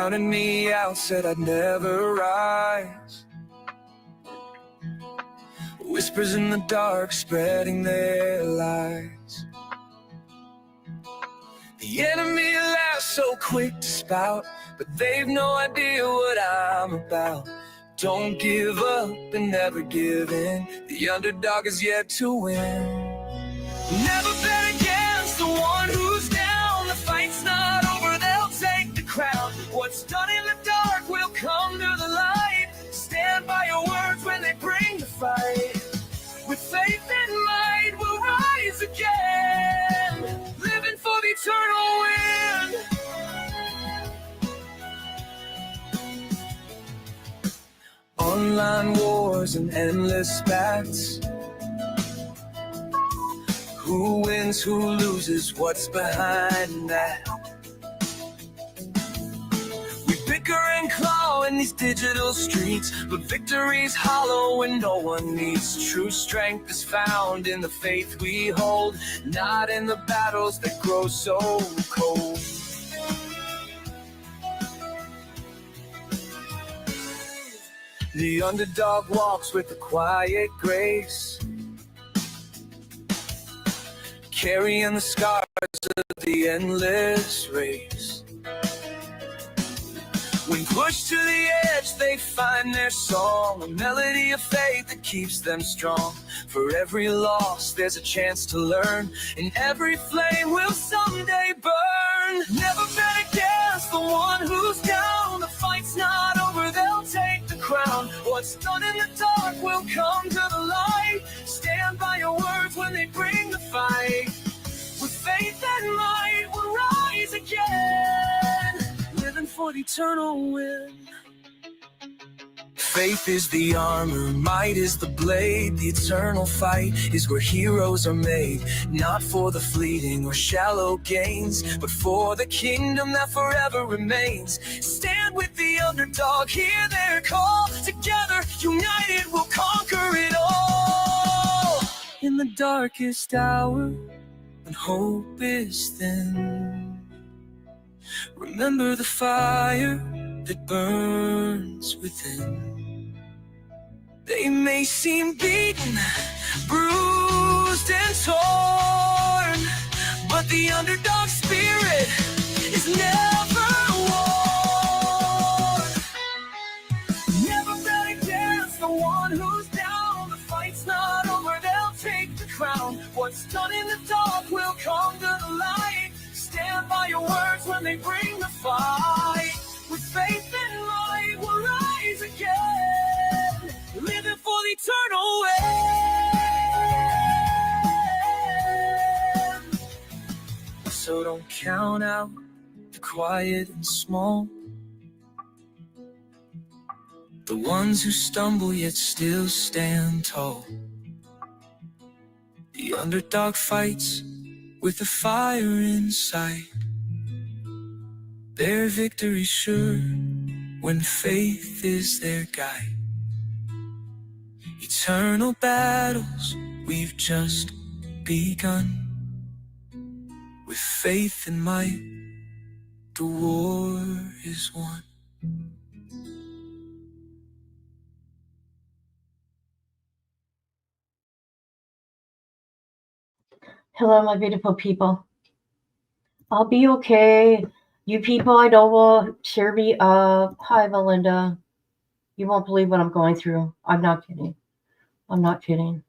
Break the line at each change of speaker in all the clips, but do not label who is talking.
counted me out, said I'd never rise. Whispers in the dark, spreading their lies. The enemy laughs so quick to spout, but they've no idea what I'm about. Don't give up and never give in. The underdog is yet to win. Never bet against the one who's down. The fight's not over, they'll take the crown. What's done in the dark will come to the light. Stand by your words when they bring the fight. With faith and might, we'll rise again, living for the eternal win. Online wars and endless bats. Who wins, who loses, what's behind that? We bicker and claw in these digital streets, but victory's hollow when no one needs. True strength is found in the faith we hold, not in the battles that grow so cold. The underdog walks with a quiet grace, carrying the scars of the endless race. When pushed to the edge, they find their song, a melody of faith that keeps them strong. For every loss, there's a chance to learn, and every flame will someday burn. Never bet against the one who's down. The fight's not over, they'll take the crown. What's done in the dark will come to the light. Stand by your words when they bring the fight. With faith and might, we'll rise again, living for the eternal win. Faith is the armor, might is the blade. The eternal fight is where heroes are made, not for the fleeting or shallow gains, but for the kingdom that forever remains. Stand with the underdog, hear their call. Together, united, we'll conquer it all. In the darkest hour, when hope is thin, remember the fire that burns within. They may seem beaten, bruised and torn, but the underdog spirit is never worn. Never bet against the one who's down. The fight's not over, they'll take the crown. What's done in the dark will come to the light. Stand by your words when they bring the fight. With faith and might, we'll rise again, living for the eternal win. So don't count out the quiet and small, the ones who stumble yet still stand tall. The underdog fights with a fire inside. Their victory's sure when faith is their guide. Eternal battles we've just begun. With faith and might, the war is won.
Hello, my beautiful people. I'll be okay. You people I know will cheer me up. Hi, Melinda. You won't believe what I'm going through. I'm not kidding. I'm not kidding.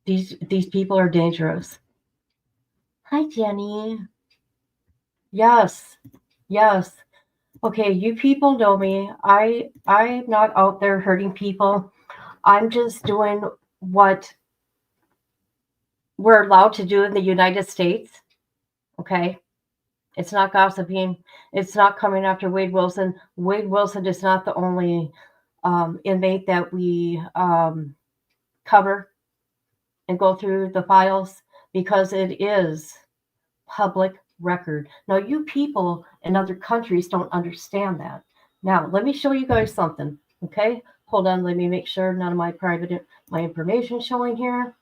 These people are dangerous. Hi, Jenny. Yes. Okay, you people know me. I'm not out there hurting people. I'm just doing what we're allowed to do in the United States. Okay? It's not gossiping. It's not coming after Wade Wilson. Wade Wilson is not the only inmate that we cover and go through the files, because it is public record. Now, you people in other countries don't understand that. Now, let me show you guys something. Okay? Hold on. Let me make sure none of my information showing here.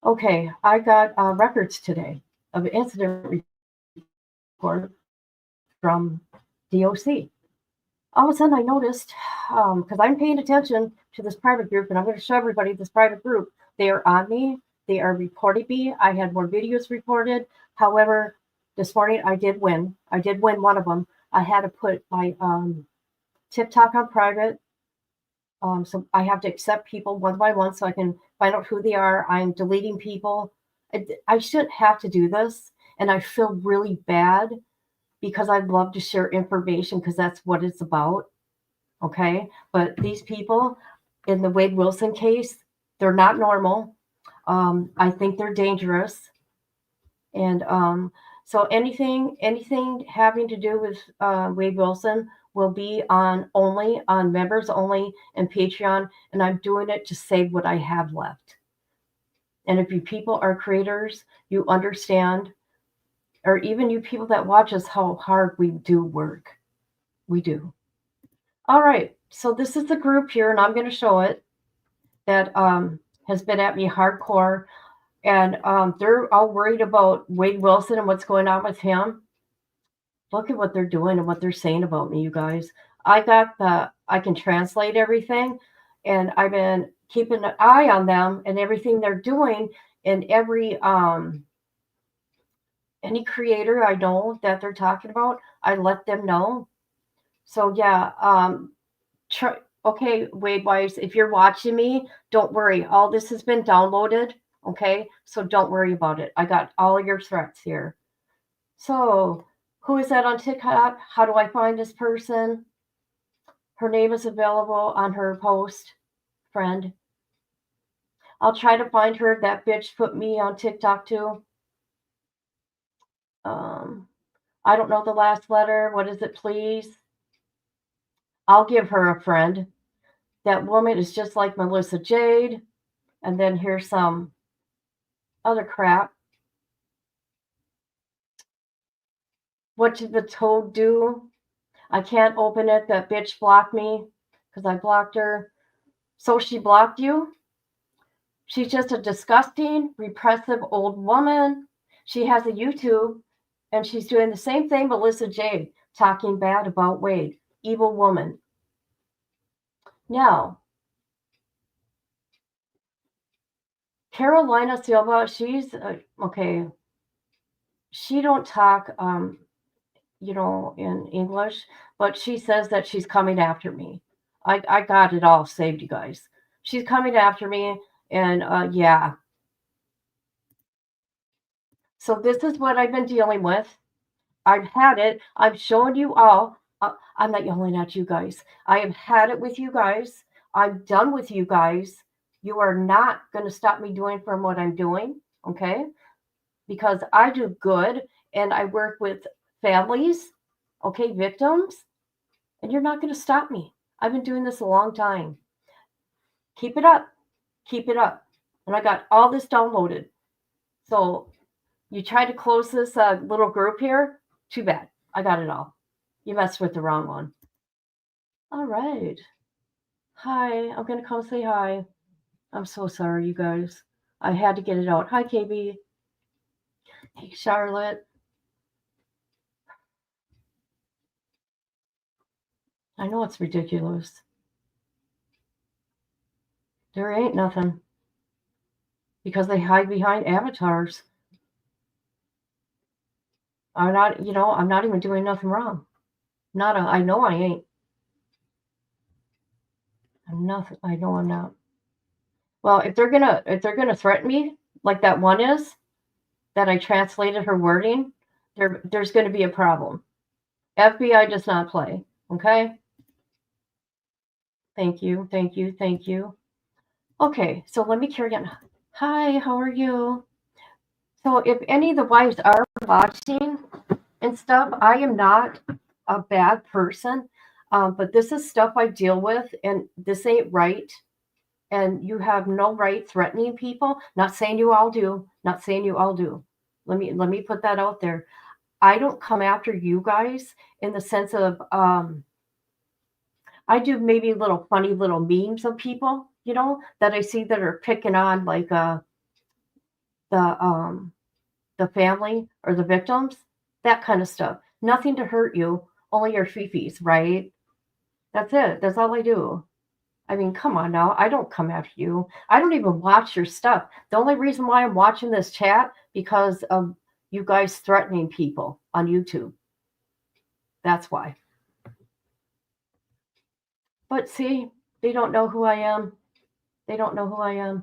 Okay, I got records today of an incident report from DOC. All of a sudden I noticed, because I'm paying attention to this private group, and I'm going to show everybody this private group. They are on me. They are reporting me. I had more videos reported. However, this morning I did win. I did win one of them. I had to put my TikTok on private. So I have to accept people one by one so I can find out who they are. I'm deleting people. I shouldn't have to do this. And I feel really bad because I'd love to share information because that's what it's about. Okay. But these people in the Wade Wilson case, they're not normal. I think they're dangerous. And so anything having to do with Wade Wilson will be only on members only and Patreon, and I'm doing it to save what I have left. And if you people are creators, you understand, or even you people that watch us, how hard we do work. We do. All right, so this is the group here, and I'm going to show it, that has been at me hardcore. And they're all worried about Wade Wilson and what's going on with him. Look at what they're doing and what they're saying about me, you guys. I can translate everything, and I've been keeping an eye on them and everything they're doing. And any creator I know that they're talking about, I let them know. So yeah, okay, Wade Weiss, if you're watching me, don't worry. All this has been downloaded. Okay, so don't worry about it. I got all your threats here. So, who is that on TikTok? How do I find this person? Her name is available on her post, friend. I'll try to find her. That bitch put me on TikTok too. I don't know the last letter. What is it, please? I'll give her a friend. That woman is just like Melissa Jade. And then here's some other crap. What did the toad do? I can't open it. That bitch blocked me because I blocked her. So she blocked you? She's just a disgusting, repressive old woman. She has a YouTube, and she's doing the same thing Melissa Jade, talking bad about Wade. Evil woman. Now, Carolina Silva, she's okay. She don't talk, in English, but she says that she's coming after me. I got it all saved, you guys. She's coming after me, and yeah. So this is what I've been dealing with. I've had it. I'm showing you all. I'm not yelling at you guys. I have had it with you guys. I'm done with you guys. You are not going to stop me doing from what I'm doing, okay? Because I do good and I work with families, okay, victims, and you're not going to stop me. I've been doing this a long time. Keep it up. Keep it up. And I got all this downloaded. So you tried to close this little group here? Too bad. I got it all. You messed with the wrong one. All right. Hi. I'm going to come say hi. I'm so sorry, you guys. I had to get it out. Hi, KB. Hey, Charlotte. I know it's ridiculous. There ain't nothing. Because they hide behind avatars. I'm not even doing nothing wrong. I know I ain't. I'm nothing. I know I'm not. Well, if they're gonna threaten me like that one is, that I translated her wording, there's gonna be a problem. FBI does not play. Okay. Thank you. Thank you. Thank you. Okay, so let me carry on. Hi, how are you? So if any of the wives are watching and stuff, I am not a bad person, but this is stuff I deal with, and this ain't right. And you have no right threatening people. Not saying you all do. Not saying you all do. Let me put that out there. I don't come after you guys in the sense of I do maybe little funny little memes of people, that I see that are picking on like the family or the victims, that kind of stuff. Nothing to hurt you, only your fifis, right? That's it. That's all I do. I mean, come on now. I don't come after you. I don't even watch your stuff. The only reason why I'm watching this chat because of you guys threatening people on YouTube. That's why. But see, they don't know who I am. They don't know who I am.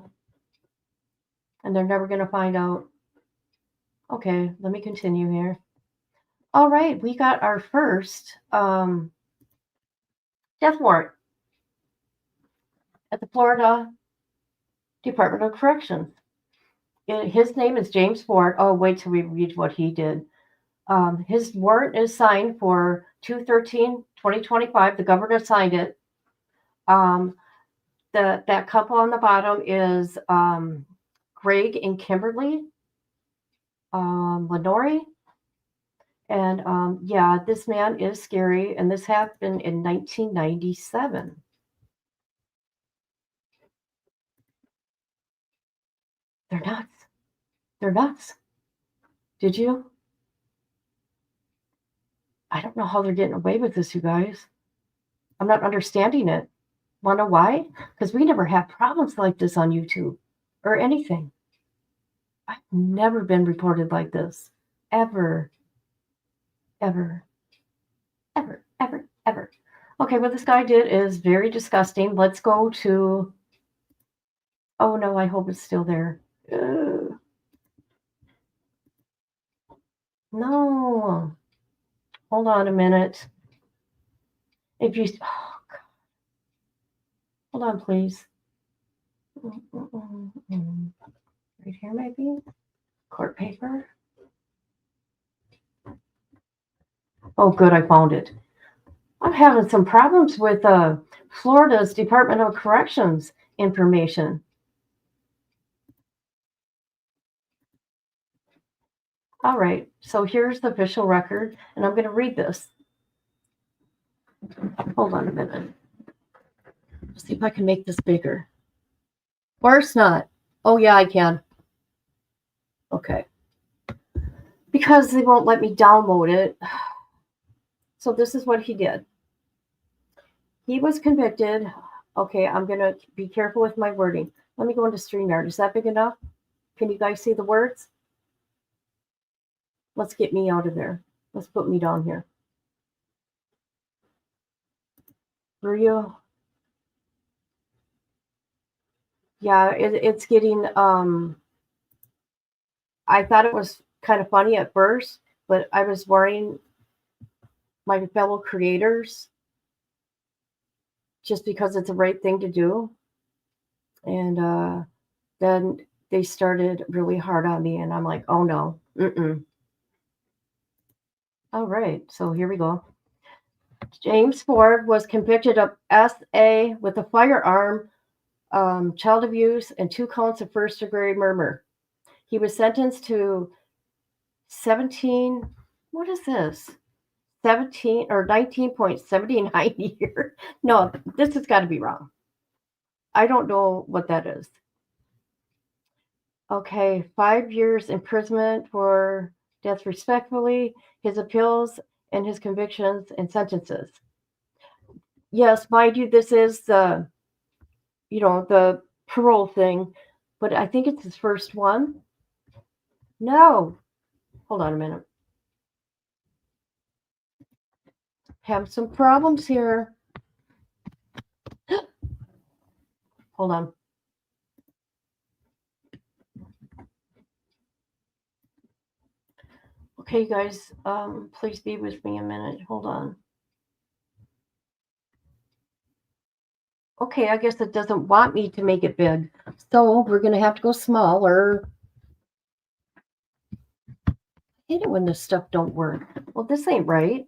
And they're never going to find out. Okay, let me continue here. All right, we got our first death warrant at the Florida Department of Corrections. His name is James Ford. Oh, wait till we read what he did. His warrant is signed for 2/13/2025. The governor signed it. That couple on the bottom is Greg and Kimberly Lenore. And yeah, this man is scary. And this happened in 1997. They're nuts. They're nuts. Did you? I don't know how they're getting away with this, you guys. I'm not understanding it. Want to know why? Because we never had problems like this on YouTube or anything. I've never been reported like this. Ever. Ever. Ever. Ever. Ever. Okay, what this guy did is very disgusting. Let's go to. Oh no, I hope it's still there. Ugh. No. Hold on a minute. If you. Oh, God. Hold on, please. Right here, maybe? Court paper. Oh, good, I found it. I'm having some problems with Florida's Department of Corrections information. All right, so here's the official record, and I'm going to read this. Hold on a minute. Let's see if I can make this bigger. Of course not. Oh, yeah, I can. Okay. Because they won't let me download it. So this is what he did. He was convicted. Okay, I'm going to be careful with my wording. Let me go into StreamYard. Is that big enough? Can you guys see the words? Let's get me out of there. Let's put me down here. Rio. Yeah, it's getting, I thought it was kind of funny at first, but I was worrying my fellow creators just because it's the right thing to do. And then they started really hard on me, and I'm like, oh no, All right, so here we go. James Ford was convicted of SA with a firearm, child abuse, and 2 counts of first-degree murder. He was sentenced to 17. What is this? 17 or 19.79 years. No, this has got to be wrong. I don't know what that is. Okay, 5 years imprisonment for death respectfully, his appeals and his convictions and sentences. Yes, mind you, this is the, the parole thing, but I think it's his first one. No. Hold on a minute. Have some problems here. Hold on. Okay, guys, please be with me a minute. Hold on. Okay, I guess it doesn't want me to make it big. So we're going to have to go smaller. I hate it when this stuff don't work. Well, this ain't right.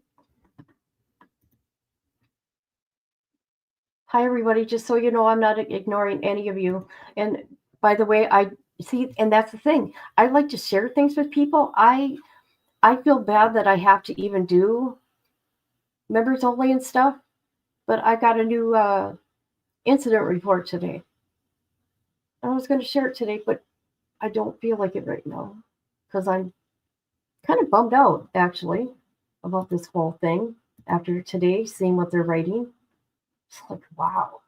Hi, everybody. Just so you know, I'm not ignoring any of you. And by the way, I see, and that's the thing. I like to share things with people. I feel bad that I have to even do members only and stuff, but I got a new incident report today. I was going to share it today, but I don't feel like it right now because I'm kind of bummed out, actually. about this whole thing after today, seeing what they're writing. It's like, wow.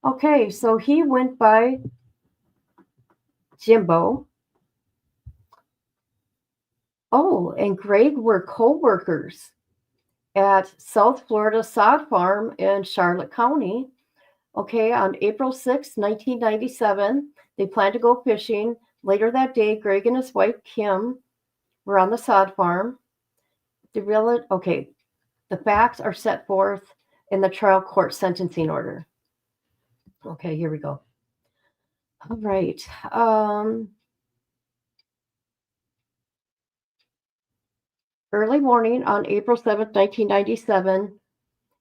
Okay, so he went by Jimbo. Oh, and Greg were co-workers at South Florida Sod Farm in Charlotte County. Okay, on April 6, 1997, they planned to go fishing. Later that day, Greg and his wife Kim were on the sod farm. The facts are set forth in the trial court sentencing order. Okay, here we go. All right. Early morning on April 7th, 1997,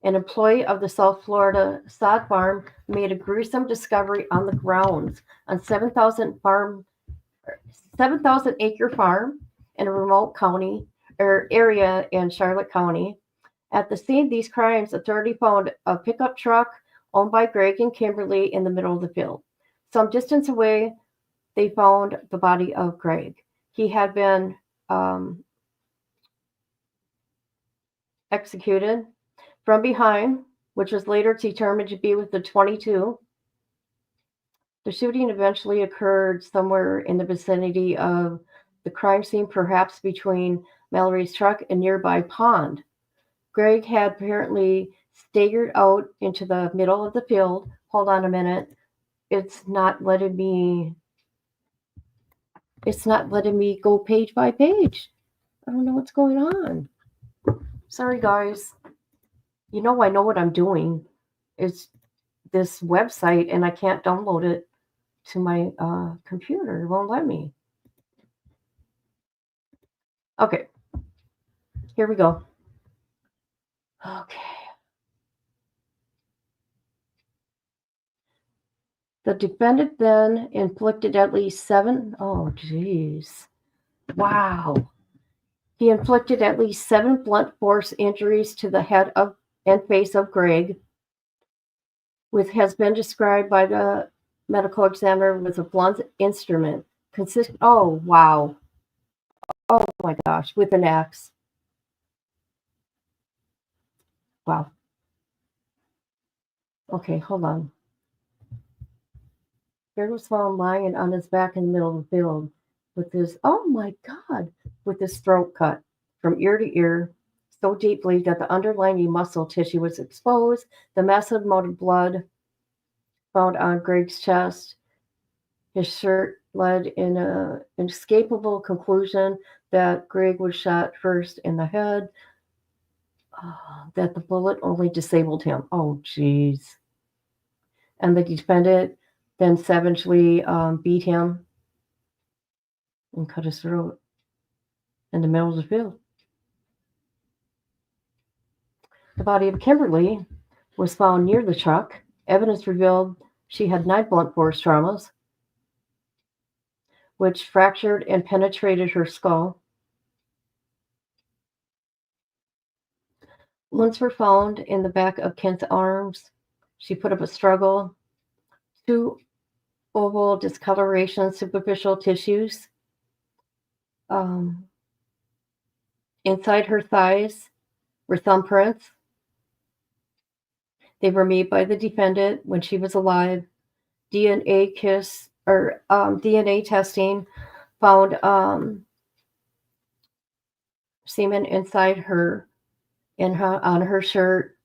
an employee of the South Florida sod farm made a gruesome discovery on the grounds on 7,000-acre farm in a remote county or area in Charlotte County. At the scene of these crimes, authority found a pickup truck owned by Greg and Kimberly in the middle of the field. Some distance away, they found the body of Greg. He had been executed from behind, which was later determined to be with the .22. The shooting eventually occurred somewhere in the vicinity of the crime scene, perhaps between Mallory's truck and nearby pond. Greg had apparently staggered out into the middle of the field. Hold on a minute. It's not letting me go page by page. I don't know what's going on. Sorry, guys. I know what I'm doing. It's this website, and I can't download it to my computer. It won't let me. Okay. Here we go. Okay. The defendant then inflicted at least 7. Oh, jeez. Wow. He inflicted at least 7 blunt force injuries to the head and face of Greg, which has been described by the medical examiner with a blunt instrument. Oh, wow. Oh, my gosh. With an axe. Wow. Okay, hold on. Greg was found lying on his back in the middle of the field with his, oh my God, with his throat cut from ear to ear so deeply that the underlying muscle tissue was exposed. The massive amount of blood found on Greg's chest, his shirt led in an inescapable conclusion that Greg was shot first in the head, that the bullet only disabled him. Oh, jeez. And the defendant then savagely beat him and cut his throat in the middle of the field. The body of Kimberly was found near the truck. Evidence revealed she had 9 blunt force traumas, which fractured and penetrated her skull. Wounds were found in the back of Kent's arms. She put up a struggle. 2 oval discoloration, superficial tissues. Inside her thighs were thumbprints. They were made by the defendant when she was alive. DNA testing found semen inside her, on her shirt.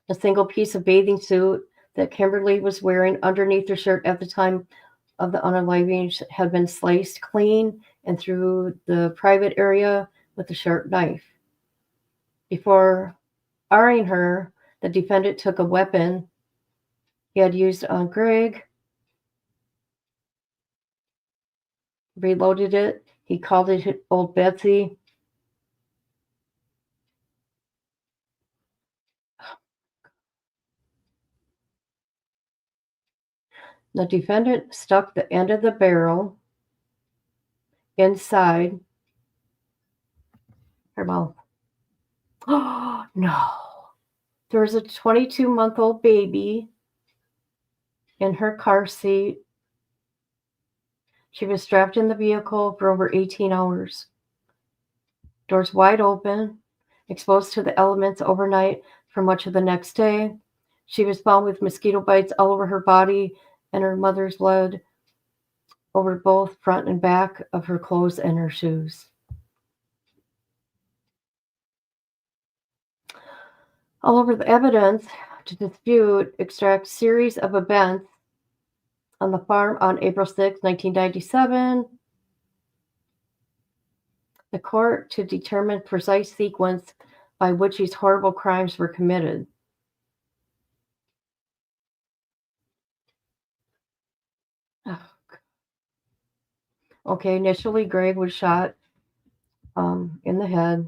A single piece of bathing suit that Kimberly was wearing underneath her shirt at the time of the unaliving had been sliced clean and through the private area with a sharp knife. Before arring her, the defendant took a weapon he had used on Greg, reloaded it. He called it Old Betsy. The defendant stuck the end of the barrel inside her mouth. Oh, no. There was a 22-month-old baby in her car seat. She was strapped in the vehicle for over 18 hours. Doors wide open, exposed to the elements overnight for much of the next day. She was found with mosquito bites all over her body, and her mother's blood over both front and back of her clothes and her shoes. All over the evidence to dispute extract series of events on the farm on April 6, 1997. The court to determine precise sequence by which these horrible crimes were committed. Okay, initially Greg was shot in the head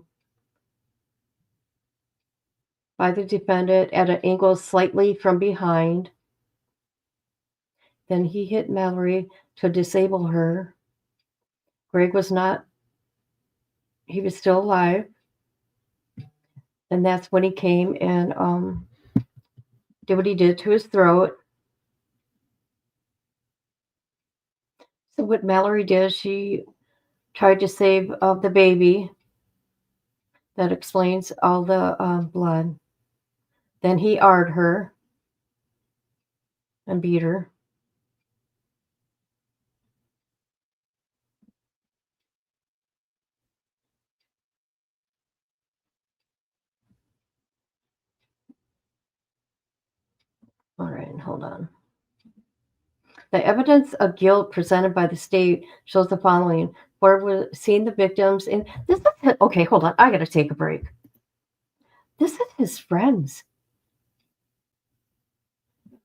by the defendant at an angle slightly from behind. Then he hit Mallory to disable her. Greg was not, he was still alive. And that's when he came and did what he did to his throat. So what Mallory did, she tried to save the baby. That explains all the blood. Then he arred her and beat her. All right, hold on. The evidence of guilt presented by the state shows the following. Ford was seeing the victims in this is okay, hold on. I gotta take a break. This is his friends.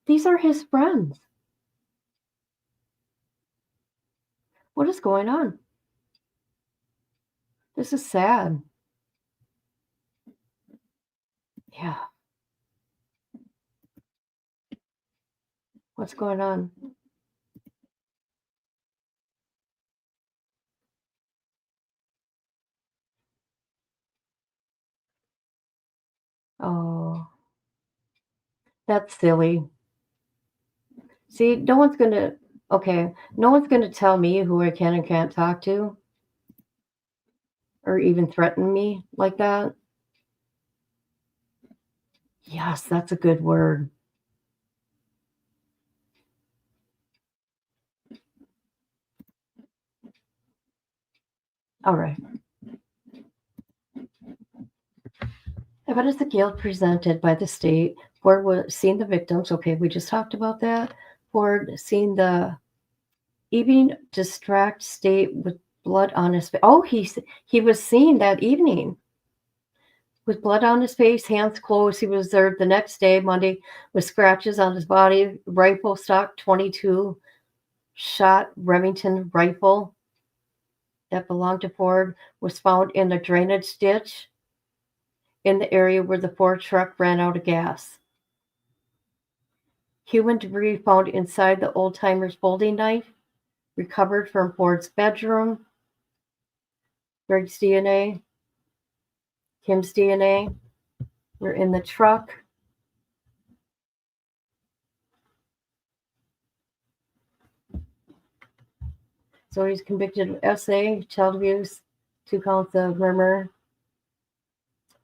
These are his friends. What is going on? This is sad. Yeah. What's going on? Oh, that's silly. See, no one's gonna tell me who I can and can't talk to or even threaten me like that. Yes, that's a good word. All right. Evidence of guilt presented by the state. Ford was seeing the victims. Okay, we just talked about that. Ford seeing the evening distract state with blood on his face. Oh, he was seen that evening with blood on his face, hands closed. He was observed the next day, Monday, with scratches on his body. Rifle stock 22 shot Remington rifle that belonged to Ford was found in a drainage ditch in the area where the Ford truck ran out of gas. Human debris found inside the old-timer's folding knife, recovered from Ford's bedroom. Greg's DNA, Kim's DNA were in the truck. So he's convicted of SA, child abuse, 2 counts of murder.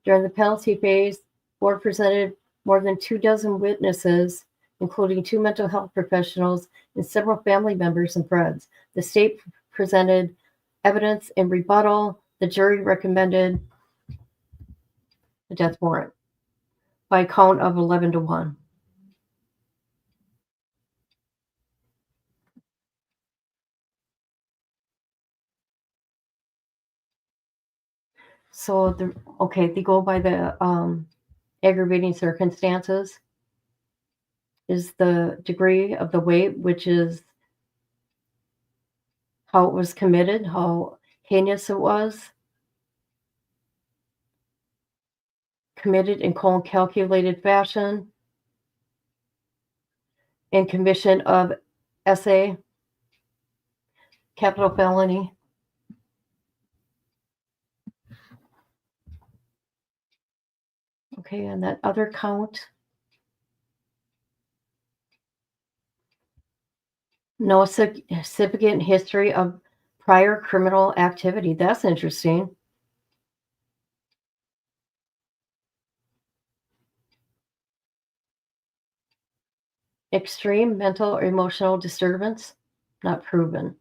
During the penalty phase, Ford presented more than 24 witnesses, including 2 mental health professionals and several family members and friends. The state presented evidence in rebuttal. The jury recommended the death warrant by a count of 11-1. So they go by the aggravating circumstances is the degree of the weight, which is how it was committed, how heinous it was, committed in cold, calculated fashion, and commission of SA, capital felony. Okay, and that other count, no significant history of prior criminal activity. That's interesting. Extreme mental or emotional disturbance, not proven.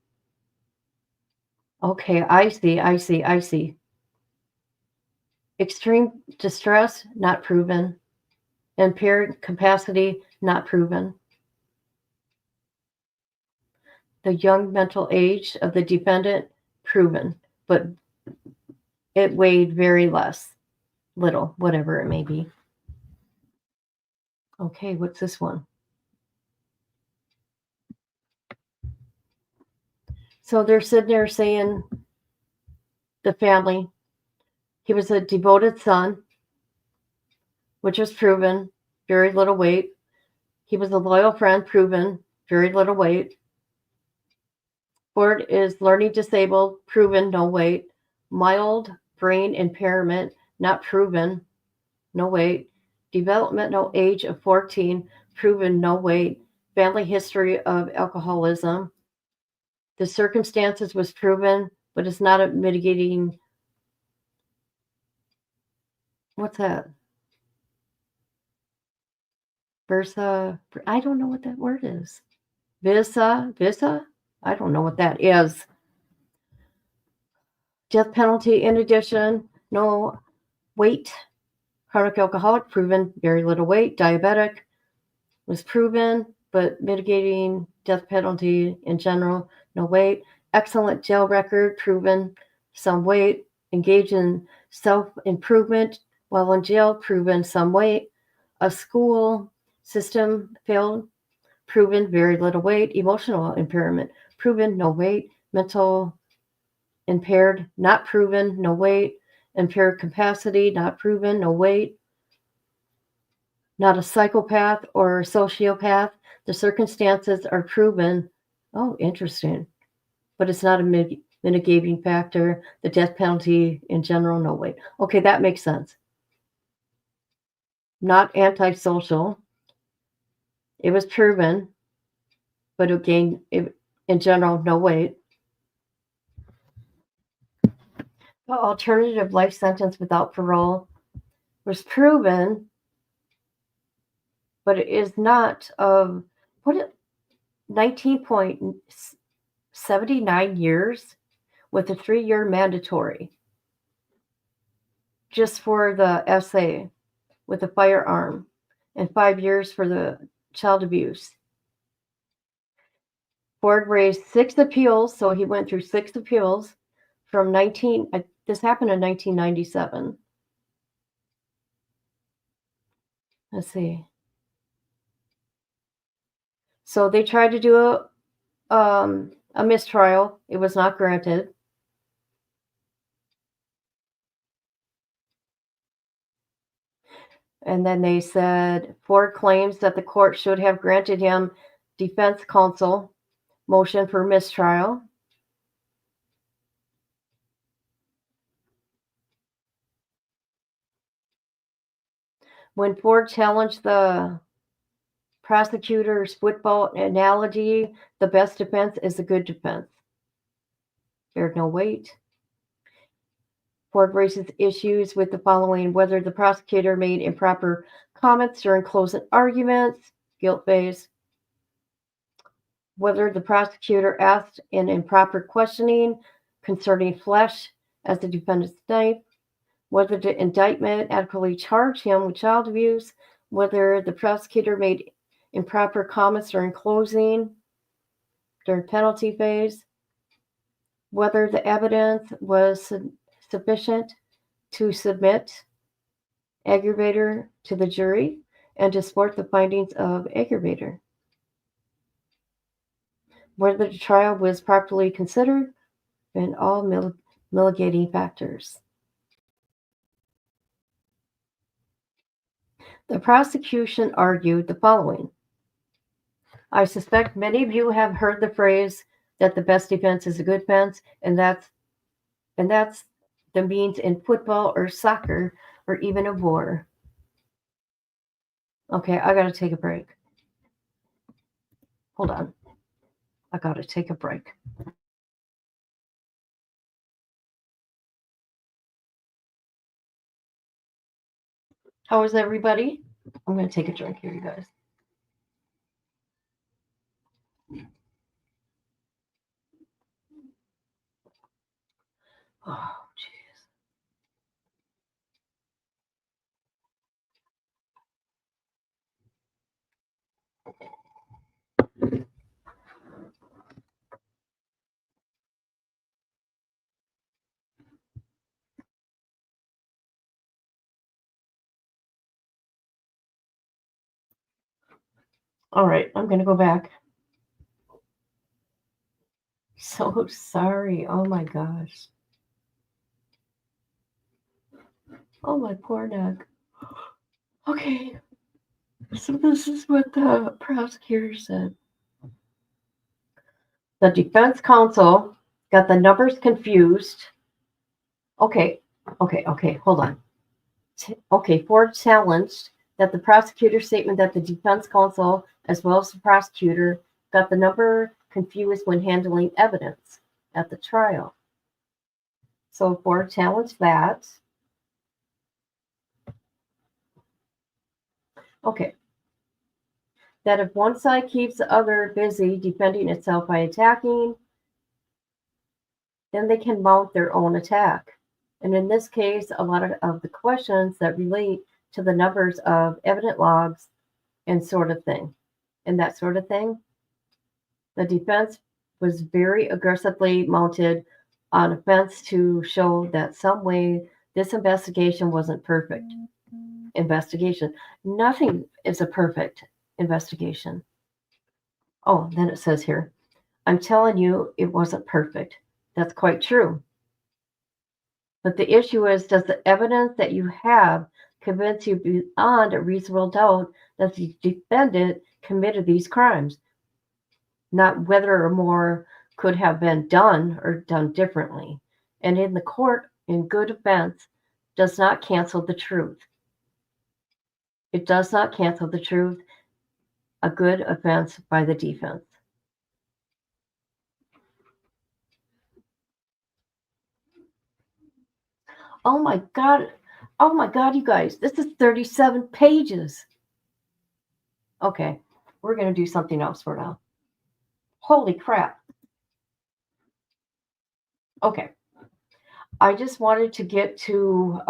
Okay, I see. Extreme distress, not proven. Impaired capacity, not proven. The young mental age of the defendant, proven, but it weighed very little, whatever it may be. Okay, what's this one? So they're sitting there saying the family, he was a devoted son, which was proven, very little weight. He was a loyal friend, proven, very little weight. Ford is learning disabled, proven, no weight. Mild brain impairment, not proven, no weight. Developmental age of 14, proven, no weight. Family history of alcoholism. The circumstances was proven, but it's not a mitigating. What's that? Versa. I don't know what that word is. Visa. I don't know what that is. Death penalty in addition, no weight. Chronic alcoholic, proven, very little weight. Diabetic was proven, but mitigating death penalty in general, no weight. Excellent jail record, proven, some weight. Engaged in self-improvement while in jail, proven, some weight. A school system failed, proven, very little weight. Emotional impairment, proven, no weight. Mental impaired, not proven, no weight. Impaired capacity, not proven, no weight. Not a psychopath or a sociopath. The circumstances are proven. Oh, interesting. But it's not a mitigating factor. The death penalty in general, no weight. Okay, that makes sense. Not antisocial. It was proven, but again, in general, no weight. The alternative life sentence without parole was proven, but it is not of what 19.79 years with a 3-year mandatory just for the essay with a firearm and 5 years for the child abuse. Ford raised 6 appeals, so he went through 6 appeals from this happened in 1997. Let's see. So they tried to do a mistrial. It was not granted. And then they said Ford claims that the court should have granted him defense counsel motion for mistrial. When Ford challenged the prosecutor's football analogy, the best defense is a good defense. There's no weight. Ford raises issues with the following: whether the prosecutor made improper comments during closing arguments, guilt phase, whether the prosecutor asked an improper questioning concerning flesh as the defendant's knife, whether the indictment adequately charged him with child abuse, whether the prosecutor made improper comments during closing, during penalty phase, whether the evidence was sufficient to submit aggravator to the jury and to support the findings of aggravator, whether the trial was properly considered, and all mitigating factors. The prosecution argued the following: I suspect many of you have heard the phrase that the best defense is a good defense, and that's the means in football or soccer or even a war. Okay, I gotta take a break. Hold on. I gotta take a break. How is everybody? I'm gonna take a drink here, you guys. Oh, jeez. All right, I'm going to go back. So sorry. Oh my gosh. Oh, my poor neck. Okay. So this is what the prosecutor said. The defense counsel got the numbers confused. Okay. Hold on. Ford challenged that the prosecutor's statement that the defense counsel, as well as the prosecutor, got the number confused when handling evidence at the trial. So Ford challenged that. Okay. That if one side keeps the other busy defending itself by attacking, then they can mount their own attack. And in this case, a lot of the questions that relate to the numbers of evident logs and sort of thing, and that sort of thing, the defense was very aggressively mounted on offense to show that some way this investigation wasn't perfect. Investigation. Nothing is a perfect investigation. Oh, then it says here, I'm telling you, it wasn't perfect. That's quite true. But the issue is, does the evidence that you have convince you beyond a reasonable doubt that the defendant committed these crimes? Not whether or more could have been done or done differently. And in the court, in good offense, does not cancel the truth. It does not cancel the truth, a good offense by the defense. Oh my God. Oh my God, you guys, this is 37 pages. Okay, we're going to do something else for now. Holy crap. Okay. I just wanted to get to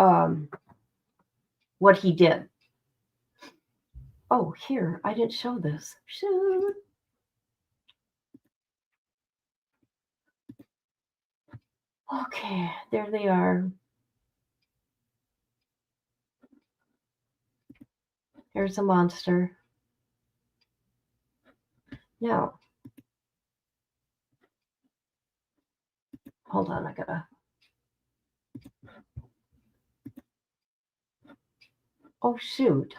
what he did. Oh, here, I didn't show this. Shoot. Okay, there they are. Here's a monster. Now, hold on, I gotta. Oh, shoot.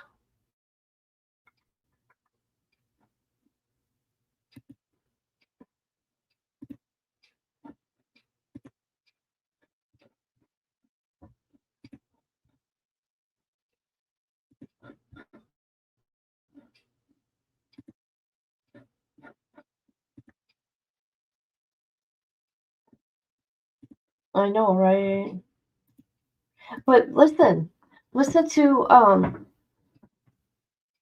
I know, right? But listen to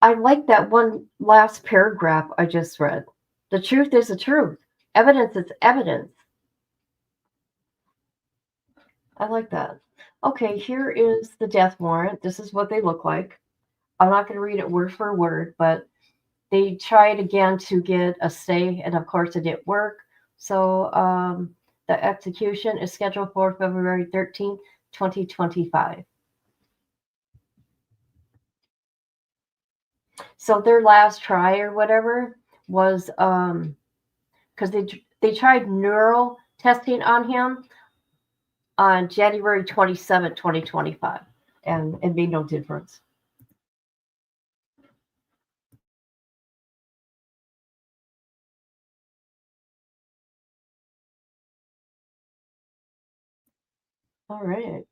I like that one last paragraph I just read. The truth is the truth. Evidence is evidence. I like that. Okay, here is the death warrant. This is what they look like. I'm not going to read it word for word, but they tried again to get a stay, and of course it didn't work. So the execution is scheduled for February 13th, 2025. So their last try or whatever was because they tried neural testing on him on January 27th, 2025, and it made no difference. All right.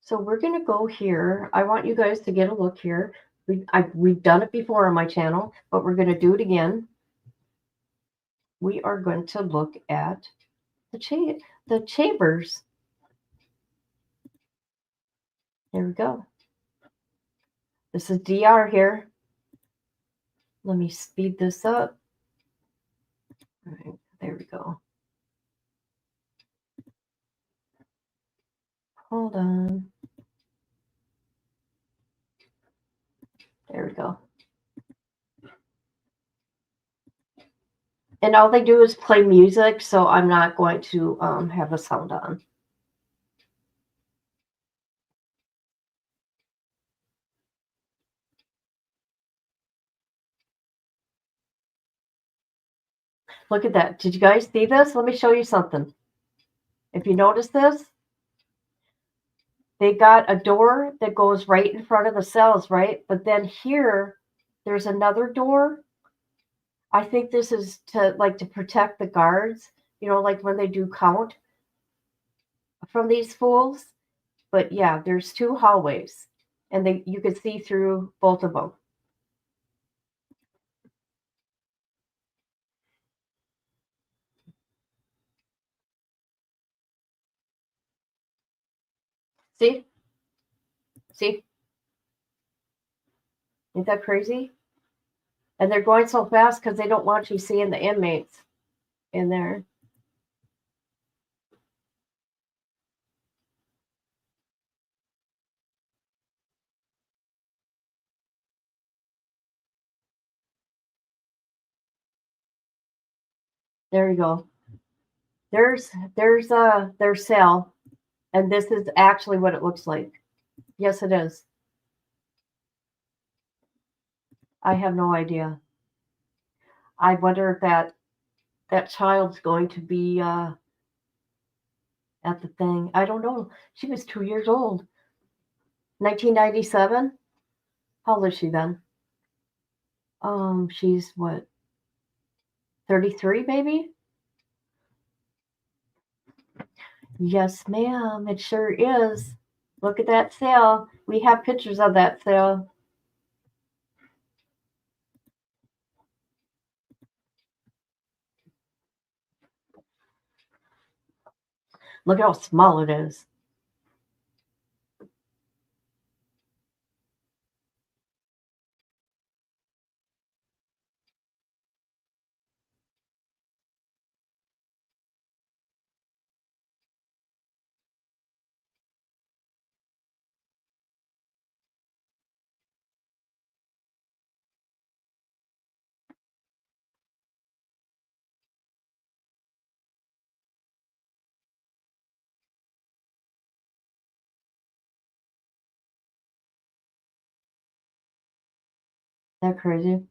So we're going to go here. I want you guys to get a look here. We've done it before on my channel, but we're going to do it again. We are going to look at the chambers. There we go. This is DR here. Let me speed this up. All right, there we go. Hold on. There we go. And all they do is play music, so I'm not going to have the sound on. Look at that. Did you guys see this? Let me show you something. If you notice this, they got a door that goes right in front of the cells, right? But then here, there's another door. I think this is to protect the guards, like when they do count from these fools. But yeah, there's two hallways, and you could see through both of them. See? See? Isn't that crazy? And they're going so fast because they don't want you seeing the inmates in there. There you go. There's their cell, and this is actually what it looks like. Yes, it is. I have no idea. I wonder if that child's going to be at the thing. I don't know. She was 2 years old. 1997. How old is she then? She's what? 33, maybe? Yes, ma'am. It sure is. Look at that cell. We have pictures of that cell. Look how small it is. Isn't that crazy?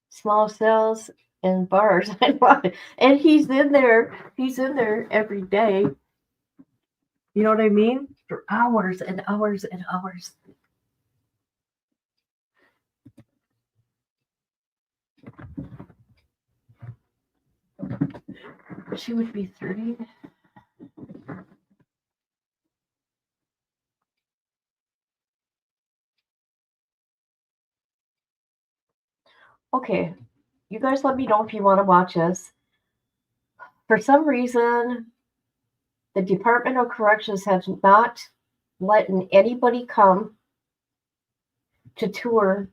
Small cells and bars. And he's in there. He's in there every day. You know what I mean? For hours and hours and hours. She would be 30. Okay, you guys let me know if you want to watch this. For some reason, the Department of Corrections has not let anybody come to tour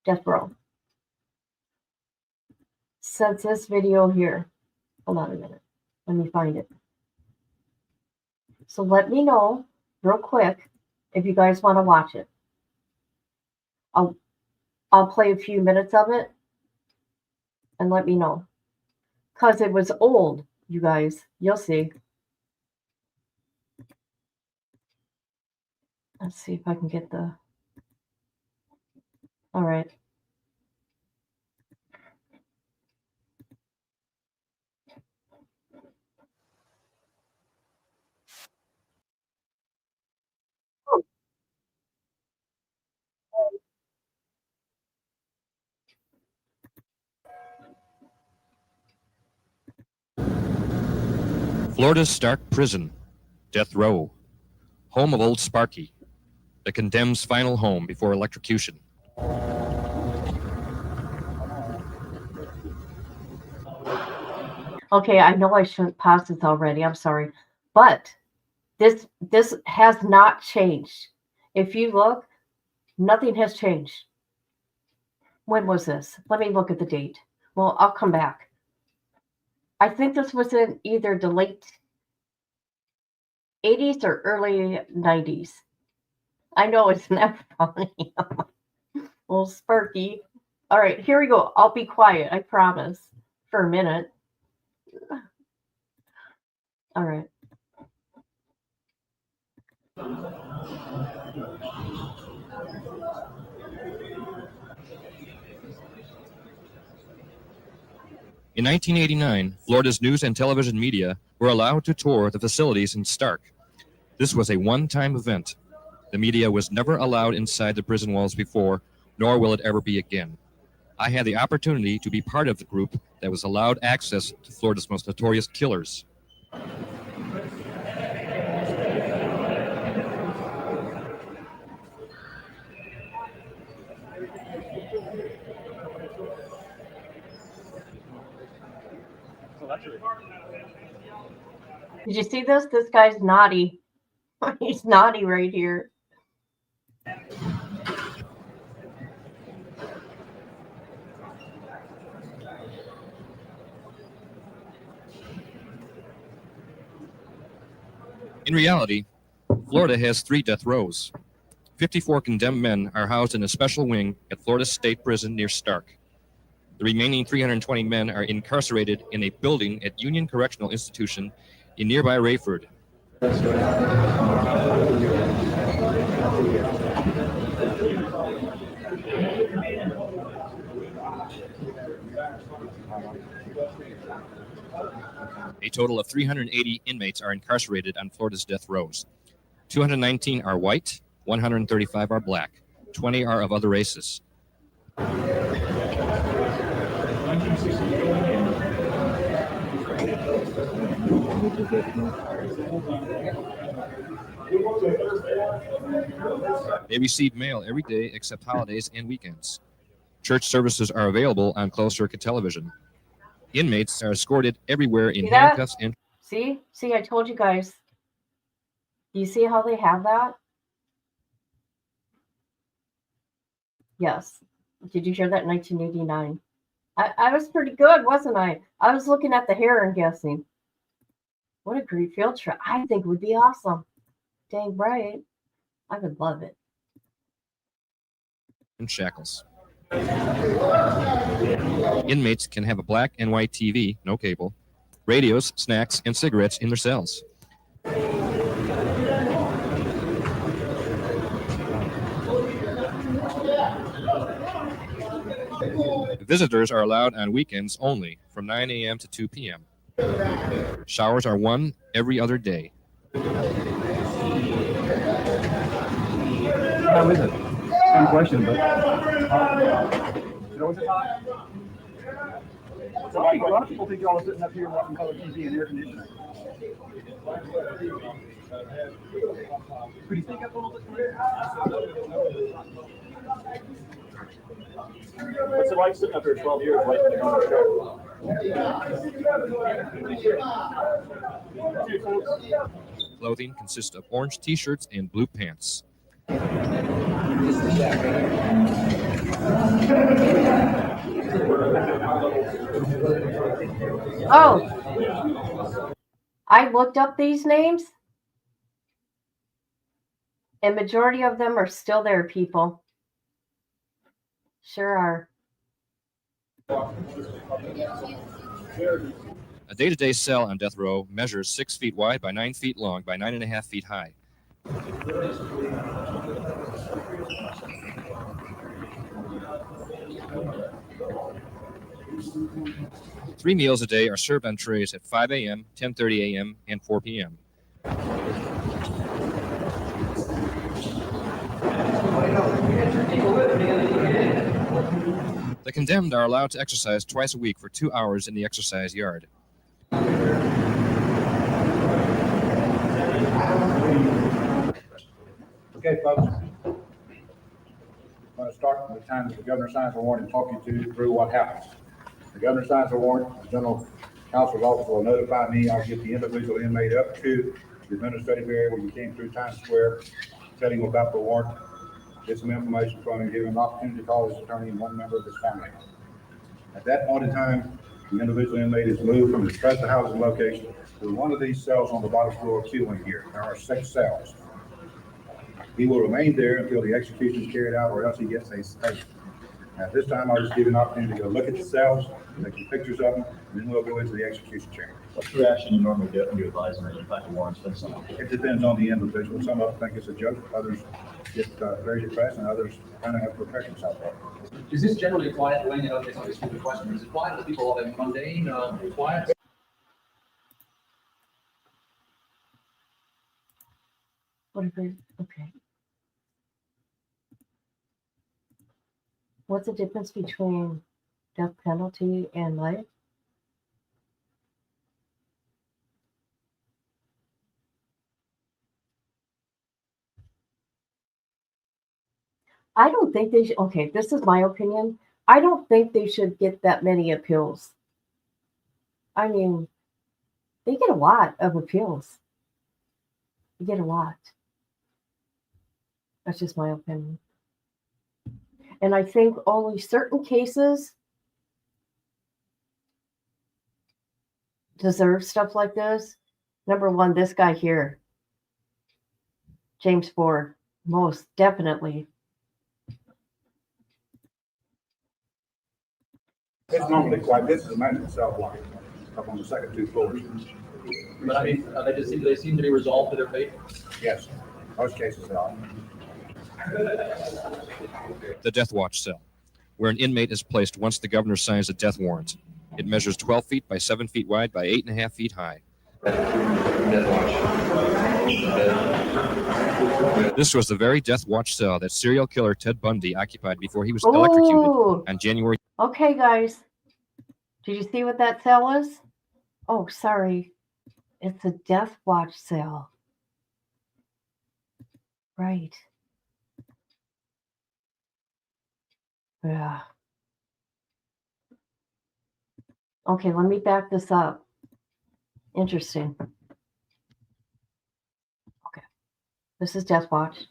death row since this video here. Hold on a minute. Let me find it. So let me know real quick if you guys want to watch it. I'll play a few minutes of it and let me know. Because it was old, you guys. You'll see. Let's see if I can get the... All right.
Florida's Stark Prison, Death Row, home of Old Sparky, the condemned's final home before electrocution.
Okay, I know I shouldn't pause this already. I'm sorry. But this has not changed. If you look, Nothing has changed. When was this? Let me look at the date. Well, I'll come back. I think this was in either the late 80s or early 90s. I know it's not funny. Little Sparky. All right, here we go. I'll be quiet, I promise, for a minute. All right.
In 1989, Florida's news and television media were allowed to tour the facilities in Stark. This was a one-time event. The media was never allowed inside the prison walls before, nor will it ever be again. I had the opportunity to be part of the group that was allowed access to Florida's most notorious killers.
Did you see this? This guy's naughty. He's naughty right here.
In reality, Florida has 3 death rows. 54 condemned men are housed in a special wing at Florida State Prison near Stark. The remaining 320 men are incarcerated in a building at Union Correctional Institution in nearby Rayford. A total of 380 inmates are incarcerated on Florida's death rows. 219 are white, 135 are black, 20 are of other races. They receive mail every day except holidays and weekends. Church services are available on closed circuit television. Inmates are escorted everywhere in handcuffs and...
See, I told you guys. You see how they have that? Yes. Did you hear that in 1989? I was pretty good, wasn't I? I was looking at the hair and guessing. What a great field trip. I think it would be awesome. Dang right. I would love it.
And shackles. Inmates can have a black and white TV, no cable, radios, snacks, and cigarettes in their cells. Visitors are allowed on weekends only from 9 a.m. to 2 p.m. Showers are one every other day.
How is it? Same question, but... So a lot of people think y'all are sitting up here watching color TV and air conditioning. Could you speak up a little bit? What's it like sitting up here 12 years waiting to come to the show?
Clothing consists of orange t-shirts and blue pants.
Oh, I looked up these names, and majority of them are still there, people. Sure are.
A day-to-day cell on death row measures 6 feet wide by 9 feet long by 9.5 feet high. Three meals a day are served on trays at 5 a.m., 10:30 a.m., and 4 p.m. The condemned are allowed to exercise twice a week for 2 hours in the exercise yard.
Okay, folks. I'm going to start with the time that the governor signs a warrant and talk you through what happens. The governor signs a warrant. The general counsel's office will notify me. I'll get the individual inmate up to the administrative area where you came through Times Square, telling him about the warrant. get some information from him, give him an opportunity to call his attorney and one member of his family. At that point in time, the individual inmate is moved from his present housing location to one of these cells on the bottom floor queuing here. There are 6 cells. He will remain there until the execution is carried out or else he gets a stay. At this time, I'll just give you an opportunity to go look at the cells, take some pictures of them, and then we'll go into the execution chamber.
What's the reaction you normally get when you advise them that in fact the warrant's been signed?
It depends on the individual. Some of them think it's a joke, others get very depressed, and others kind of have protections out there.
Is this generally a quiet way? You know, it's not a stupid question. Is it quiet? Are people all that mundane, quiet?
Okay. What's the difference between death penalty and life? I don't think they should. Okay, this is my opinion. I don't think they should get that many appeals. I mean, they get a lot of appeals. They get a lot. That's just my opinion. And I think only certain cases deserve stuff like this. Number one, this guy here, James Ford, most definitely.
It's normally quiet. This is a management cell block up on the second 2 floors.
But I mean, they seem to be resolved to their fate.
Yes, most cases they are.
The death watch cell, where an inmate is placed once the governor signs a death warrant. It measures 12 feet by 7 feet wide by 8.5 feet high. This was the very death watch cell that serial killer Ted Bundy occupied before he was electrocuted on January.
Okay, guys. Did you see what that cell is? Oh, sorry. It's a death watch cell. Right. Yeah. Okay, let me back this up. Interesting. Okay. This is death watch.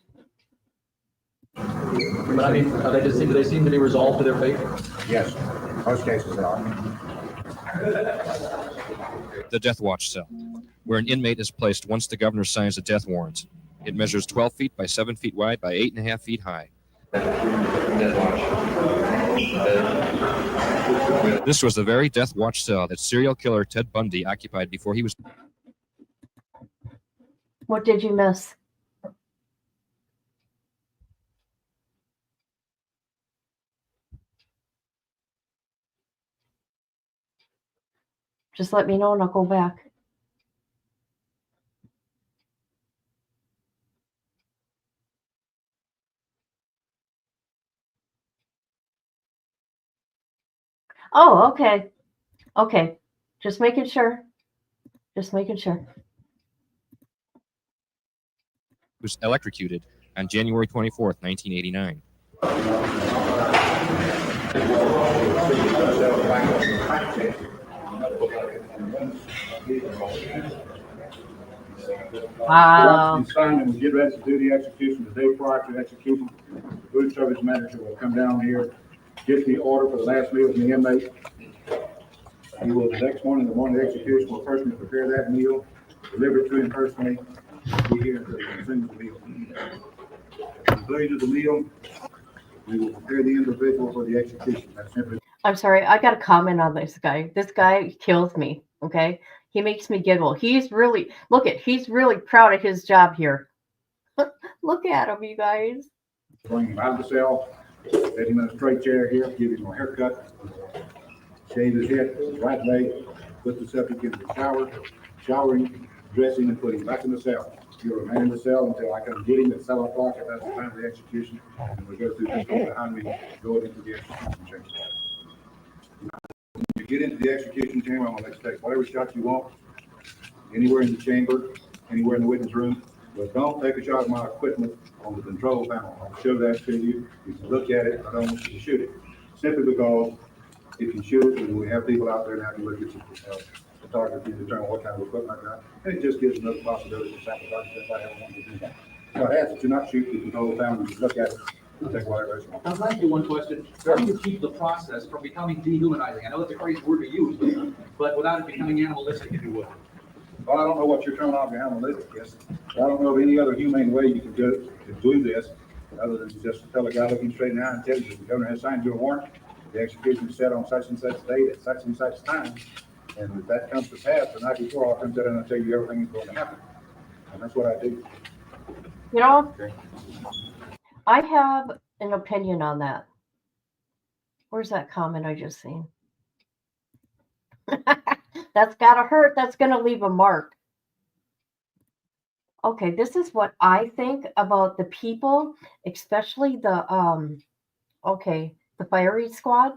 But I mean, they seem to be resolved to their fate.
Yes, most cases they are.
The death watch cell, where an inmate is placed once the governor signs a death warrant. It measures 12 feet by 7 feet wide by 8.5 feet high. This was the very death watch cell that serial killer Ted Bundy occupied before he was.
What did you miss? Just let me know and I'll go back. Oh, okay. Okay. Just making sure. Just making sure.
Was electrocuted on January 24th, 1989.
Wow.
Once you sign and we get ready to do the execution, the day prior to the execution, the food service manager will come down here, get the order for the last meal from the inmate. He will, the next morning, the morning of the execution, will personally prepare that meal, deliver it to him personally, be here until he consumes the meal. Conclusion of the meal, we will prepare the individual for the execution. That's simply.
I'm sorry. I got a comment on this guy. This guy kills me. Okay. He makes me giggle. He's really proud of his job here. Look at him, you guys.
Bring him out of the cell, set him in a straight chair here, give him a haircut, shave his head, his right leg, put the subject in the shower, showering, dressing, and put him back in the cell. He'll remain in the cell until I come get him at 7 o'clock, if that's the time of the execution, and we'll go through this behind me, go into the execution chamber. When you get into the execution chamber, I'm gonna let you take whatever shot you want, anywhere in the chamber, anywhere in the witness room, but don't take a shot of my equipment on the control panel. I'll show that to you. You can look at it. I don't want you to shoot it. Simply because if you shoot it, and we have people out there now to look at your photography and determine what kind of equipment I got, and it just gives another possibility of sacrifice if I ever wanted to do that. So I ask that you not shoot the control panel, you just look at it, I'll take whatever it's.
I'd like you one question. How do you keep the process from becoming dehumanizing? I know that's a crazy word to use, but without it becoming animalistic, if you would.
Well, I don't know what your terminology analytic is. I don't know of any other humane way you can do this, other than just tell a guy looking straight in the eye and tell you that the governor has signed you a warrant. The execution is set on such and such date at such and such time. And if that comes to pass, the night before, I'll come sit down and tell you everything that's going to happen. And that's what I do.
You know,
Okay.
I have an opinion on that. Where's that comment I just seen? That's gotta hurt. That's gonna leave a mark. Okay, this is what I think about the people, especially the the firing squad.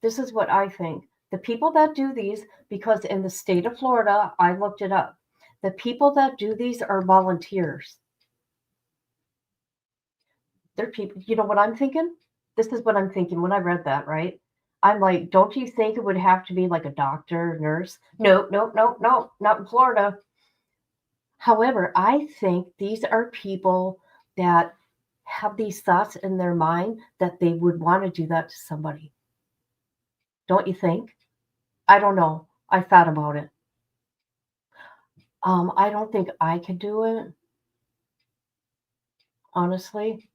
This is what I think. The people that do these, because in the state of Florida, I looked it up. The people that do these are volunteers. They're people, you know what I'm thinking? This is what I'm thinking when I read that, right? I'm like, don't you think it would have to be like a doctor, nurse? No, not in Florida. However, I think these are people that have these thoughts in their mind that they would want to do that to somebody. Don't you think? I don't know. I thought about it. I don't think I could do it. Honestly.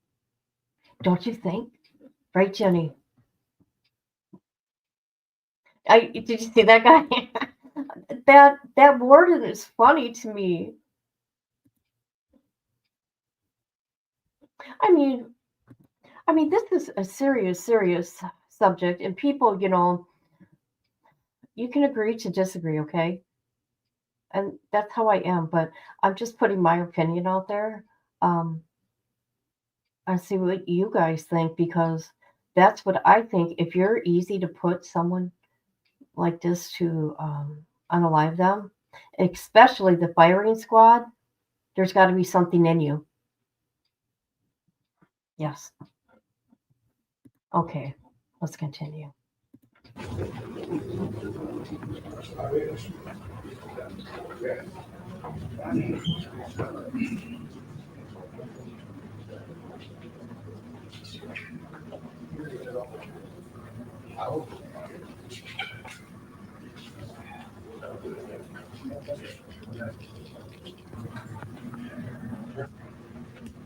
Don't you think? Right, Jenny? Did you see that guy? that warden is funny to me. I mean, this is a serious subject, and people, you can agree to disagree, okay? And that's how I am, but I'm just putting my opinion out there. I see what you guys think, because that's what I think. If you're easy to put someone like this to unalive them, especially the firing squad, there's got to be something in you. Yes. Okay, let's continue.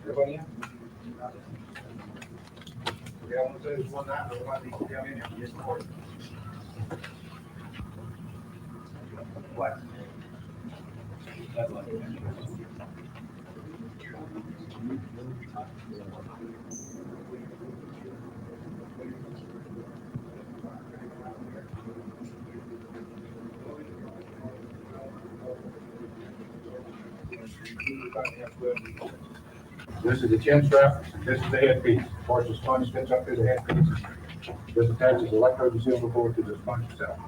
Everybody in? Yeah, I want to say this one night, but we might need to come in here and get started. What? This is the chin strap, this is the headpiece. Of course, the sponge fits up through the headpiece. This attaches the electrode and silver cord to the sponge itself.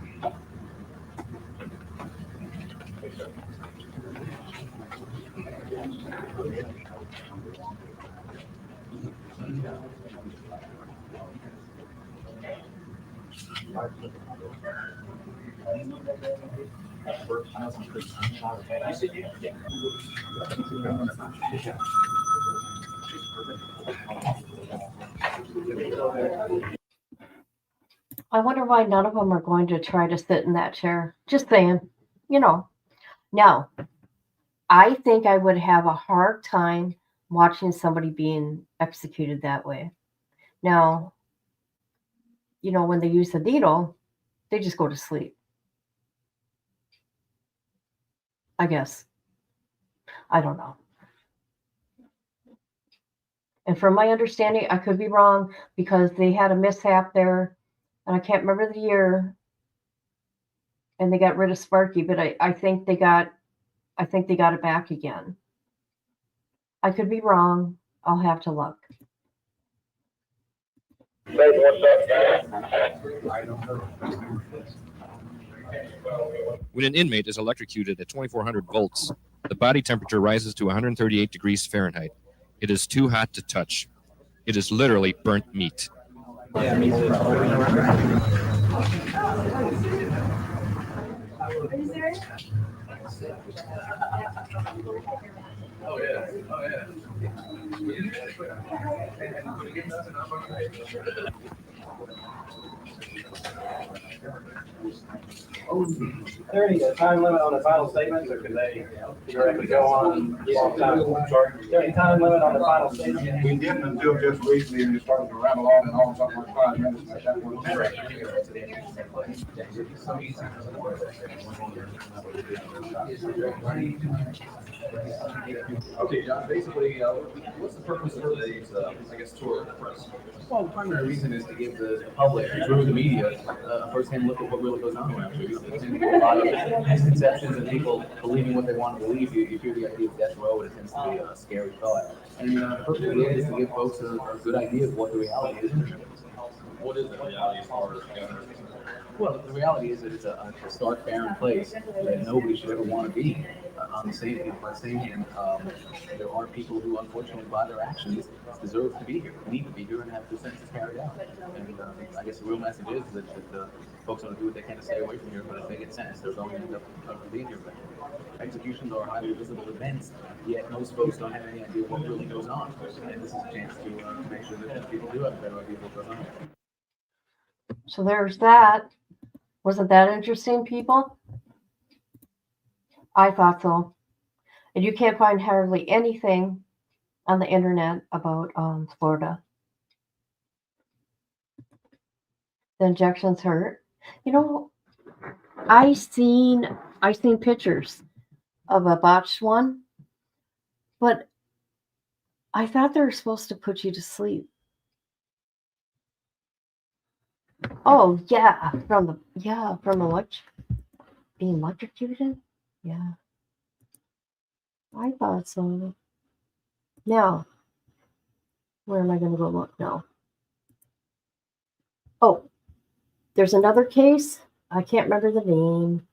I wonder why none of them are going to try to sit in that chair. Just saying, Now, I think I would have a hard time watching somebody being executed that way. Now, when they use the needle, they just go to sleep. I guess. I don't know. And from my understanding, I could be wrong, because they had a mishap there, and I can't remember the year, and they got rid of Sparky, but I think they got it back again. I could be wrong. I'll have to look.
When an inmate is electrocuted at 2400 volts, the body temperature rises to 138 degrees Fahrenheit. It is too hot to touch. It is literally burnt meat.
Oh, yeah. Oh, yeah.
Is there any time limit on the final statements, or can they directly go on long time?
Sorry?
Is there any time limit on the final statement?
We didn't until just recently, and it started to rattle on and on, something like 5 minutes, and that
Okay, John, basically, what's the purpose of today's, I guess, tour of the press?
Well, the primary reason is to give the public, through the media, a first-hand look at what really goes on around here. You know, there tends to be a lot of misconceptions and people believing what they want to believe. You hear the idea of death row, and it tends to be a scary thought. And the purpose of it is to give folks a good idea of what the reality is.
What is the reality as far as governor?
Well, the reality is that it's a stark, barren place that nobody should ever want to be. On the same hand, there are people who, unfortunately, by their actions, deserve to be here, need to be here, and have their sentences carried out. And I guess the real message is that folks ought to do what they can to stay away from here, but if they get sentenced, they're going to end up being here. But executions are highly visible events, yet most folks don't have any idea what really goes on. And this is a chance to make sure that people do have a better idea of what goes on.
So there's that. Wasn't that interesting, people? I thought so. And you can't find hardly anything on the internet about Florida. The injections hurt. You know, I seen pictures of a botched one, but I thought they were supposed to put you to sleep. Oh yeah, from being electrocuted. Yeah, I thought so. Now, where am I going to go look now? Oh, there's another case. I can't remember the name.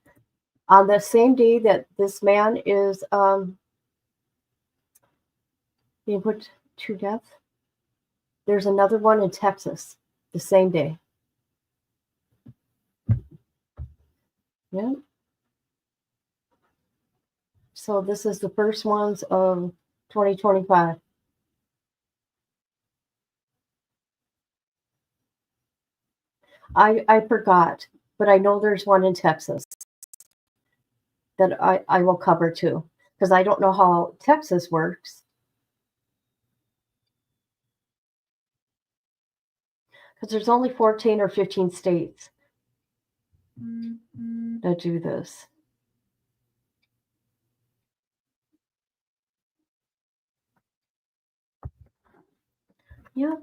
On the same day that this man is being put to death, there's another one in Texas the same day. Yeah. So this is the first ones of 2025. I forgot, but I know there's one in Texas that I will cover too, because I don't know how Texas works. Because there's only 14 or 15 states that do this. Yeah.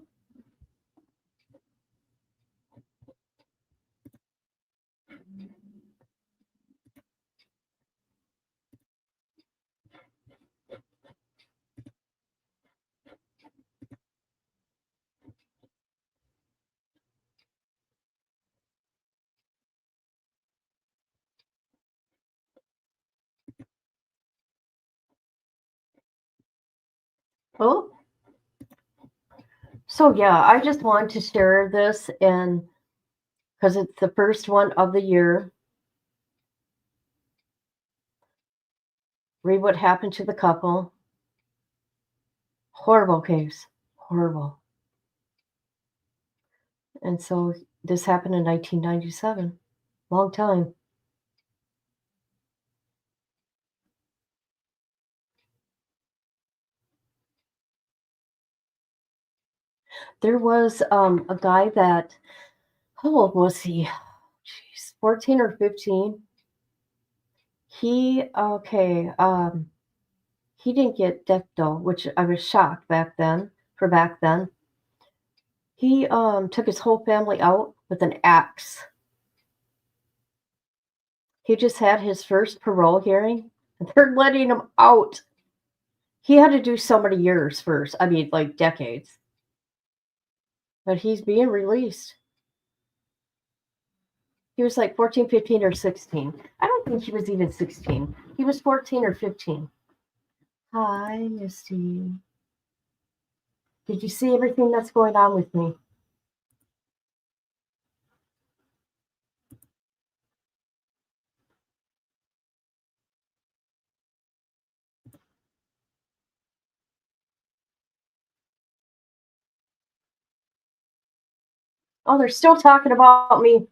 Oh. So yeah, I just wanted to share this, and because it's the first one of the year. Read what happened to the couple. Horrible case. Horrible. And so this happened in 1997. Long time. There was a guy that, how old was he? Jeez, 14 or 15. He didn't get death though, which I was shocked back then. He took his whole family out with an axe. He just had his first parole hearing, and they're letting him out. He had to do so many years first. I mean, like decades. But he's being released. He was like 14, 15, or 16. I don't think he was even 16. He was 14 or 15. Hi, Misty. Did you see everything that's going on with me? Oh, they're still talking about me.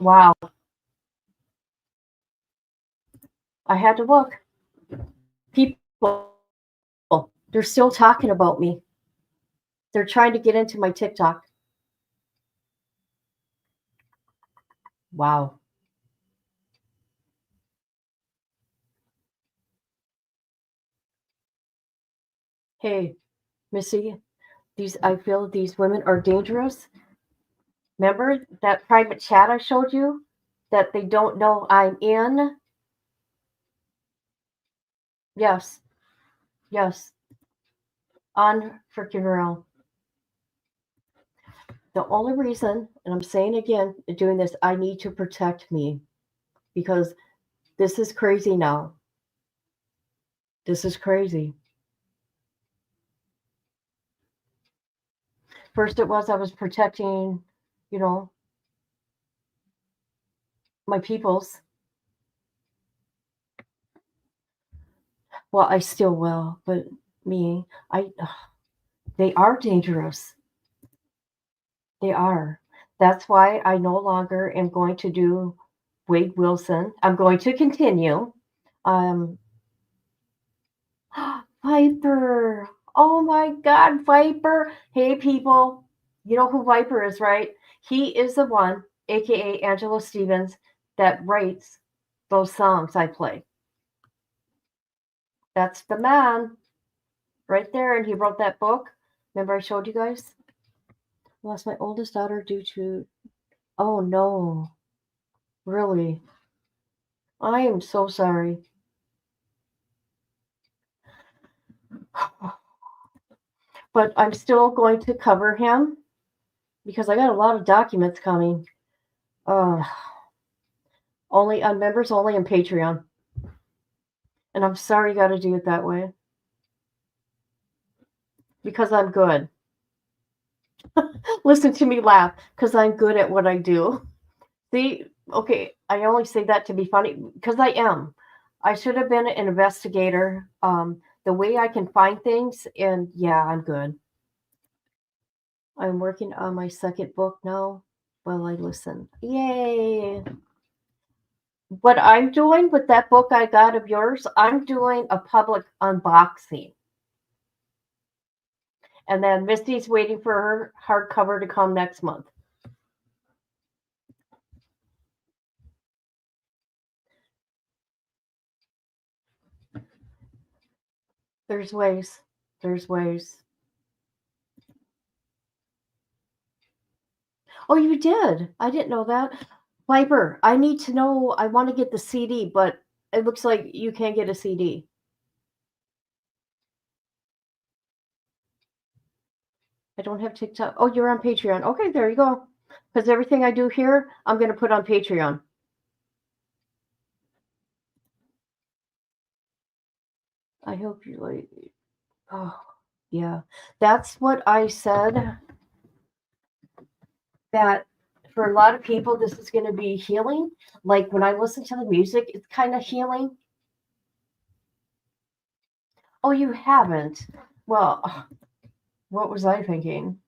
Wow. I had to look. People, they're still talking about me. They're trying to get into my TikTok. Wow. Hey, Missy, I feel these women are dangerous. Remember that private chat I showed you that they don't know I'm in? Yes, yes, on freaking real. The only reason, and I'm saying again, doing this, I need to protect me because this is crazy now. This is crazy. First, it was I was protecting, you know, my peoples. Well, I still will, but me, they are dangerous. They are. That's why I no longer am going to do Wade Wilson. I'm going to continue. Um, Viper. Oh my God, Viper. Hey, people. You know who Viper is, right? He is the one, aka Angelo Stevens, that writes those songs I play. That's the man right there. And he wrote that book. Remember I showed you guys? I lost my oldest daughter due to, oh no, really? I am so sorry. But I'm still going to cover him because I got a lot of documents coming. Uh, only on members only on Patreon. And I'm sorry you got to do it that way because I'm good. Listen to me laugh because I'm good at what I do. See, okay, I only say that to be funny because I am. I should have been an investigator. The way I can find things, and yeah, I'm good. I'm working on my second book now while I listen. Yay! What I'm doing with that book I got of yours, I'm doing a public unboxing. And then Misty's waiting for her hardcover to come next month. There's ways. There's ways. Oh, you did? I didn't know that. Viper, I need to know. I want to get the CD, but it looks like you can't get a CD. I don't have TikTok. Oh, you're on Patreon. Okay, there you go. Because everything I do here, I'm going to put on Patreon. I hope you like. Oh, yeah. That's what I said. That for a lot of people, this is going to be healing. Like when I listen to the music, it's kind of healing. Oh, you haven't? Well, what was I thinking?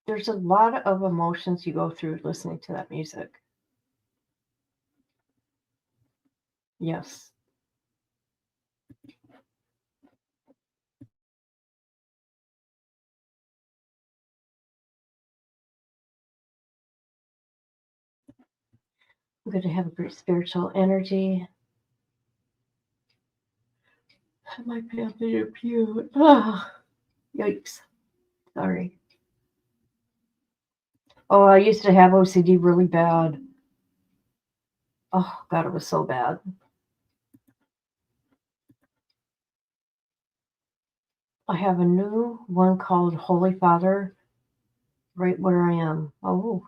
There's a lot of emotions you go through listening to that music. Yes. I'm going to have a great spiritual energy. My family to pew. Oh, yikes. Sorry. Oh, I used to have OCD really bad. Oh, God, it was so bad. I have a new one called Holy Father right where I am. Oh,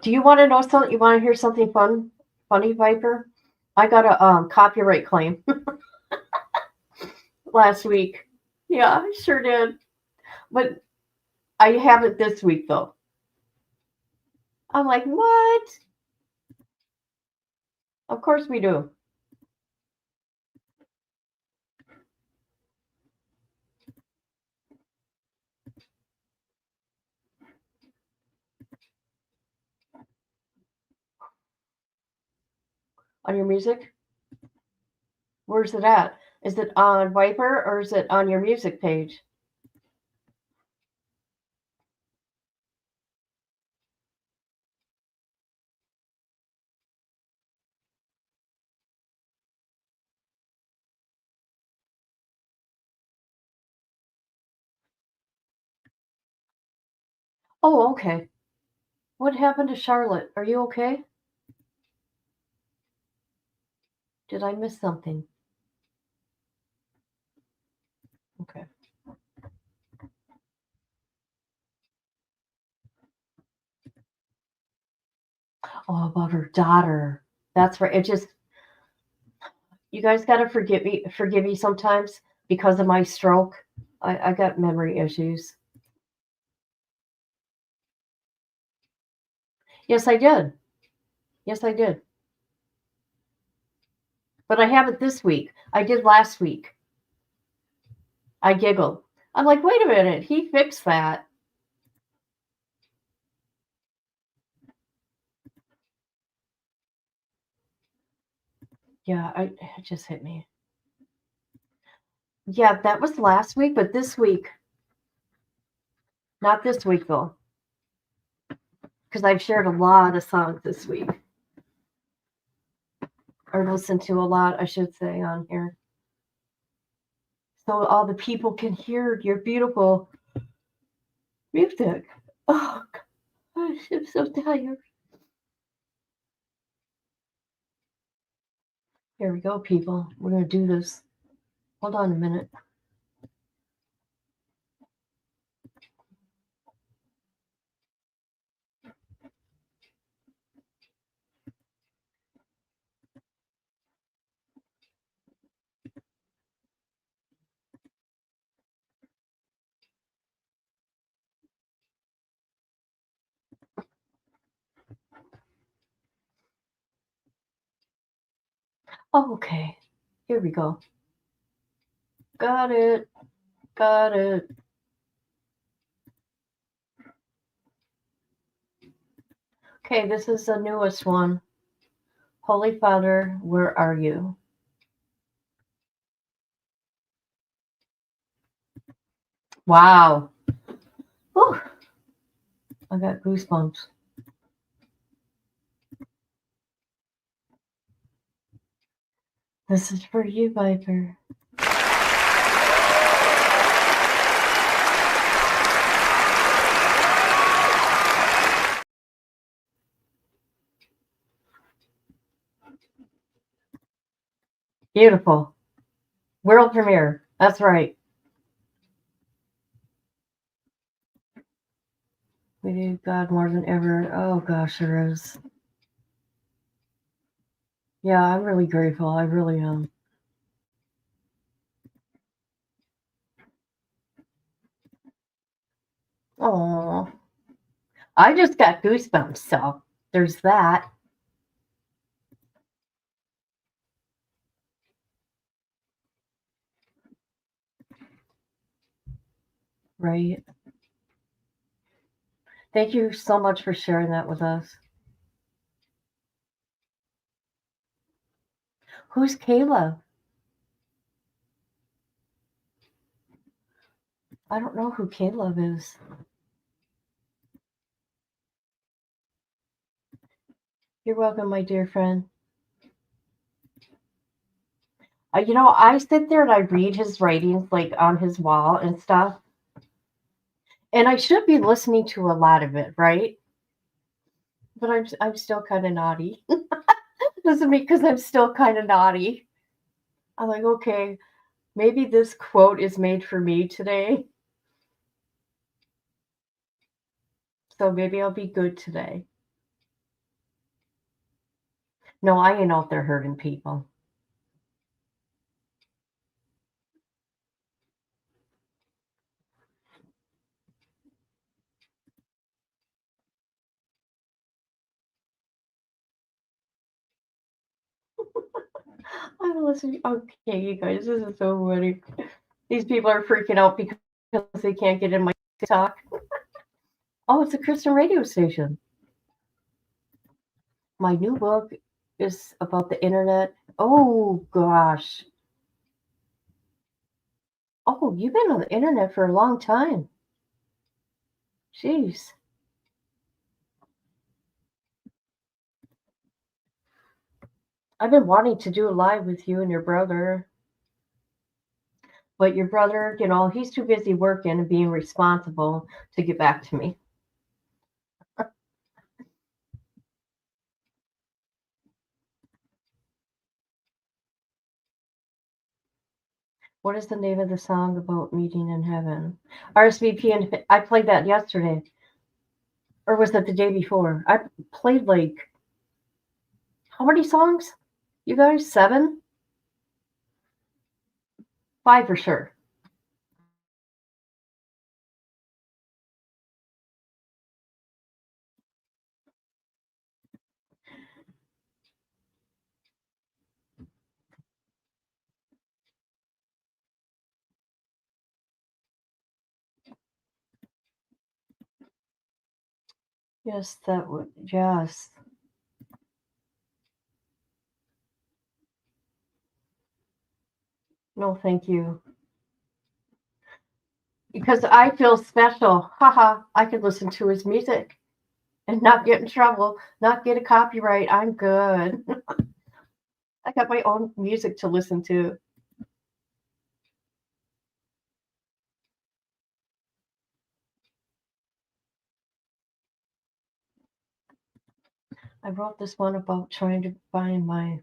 do you want to know something? You want to hear something funny, Viper? I got a copyright claim last week. Yeah, I sure did. But I have it this week though. I'm like, what? Of course we do. On your music? Where's it at? Is it on Viper or is it on your music page? Oh, okay. What happened to Charlotte? Are you okay? Did I miss something? Okay. Oh, about her daughter. That's right. It just, you guys got to forgive me sometimes because of my stroke. I got memory issues. Yes, I did. Yes, I did. But I have it this week. I did last week. I giggled. I'm like, wait a minute. He fixed that. Yeah, it just hit me. Yeah, that was last week, but this week, not this week though, because I've shared a lot of songs this week, or listened to a lot, I should say, on here, so all the people can hear your beautiful music. Oh gosh, I'm so tired. Here we go, people. We're gonna do this. Hold on a minute. Oh, okay. Here we go. Got it. Got it. Okay, this is the newest one. Holy Father, where are you? Wow. Whew. I got goosebumps. This is for you, Viper. Beautiful. World premiere. That's right. We need God more than ever. Oh gosh, there is. Yeah, I'm really grateful. I really am. Oh, I just got goosebumps, so there's that. Right. Thank you so much for sharing that with us. Who's Kayla? I don't know who Caleb is. You're welcome, my dear friend. I sit there and I read his writings like on his wall and stuff. And I should be listening to a lot of it, right? But I'm still kind of naughty. Doesn't mean because I'm still kind of naughty. I'm like, okay, maybe this quote is made for me today. So maybe I'll be good today. No, I ain't out there hurting people. I'm listening. Okay, you guys, this is so funny. These people are freaking out because they can't get in my TikTok. Oh, it's a Christian radio station. My new book is about the internet. Oh, gosh. Oh, you've been on the internet for a long time. Jeez. I've been wanting to do a live with you and your brother. But your brother, he's too busy working and being responsible to get back to me. What is the name of the song about meeting in heaven? RSVP, and I played that yesterday. Or was that the day before? I played how many songs? You guys? 7? 5 for sure. Yes, that would. Yes. No, thank you. Because I feel special. Haha, I could listen to his music and not get in trouble, not get a copyright. I'm good. I got my own music to listen to. I wrote this one about trying to find my.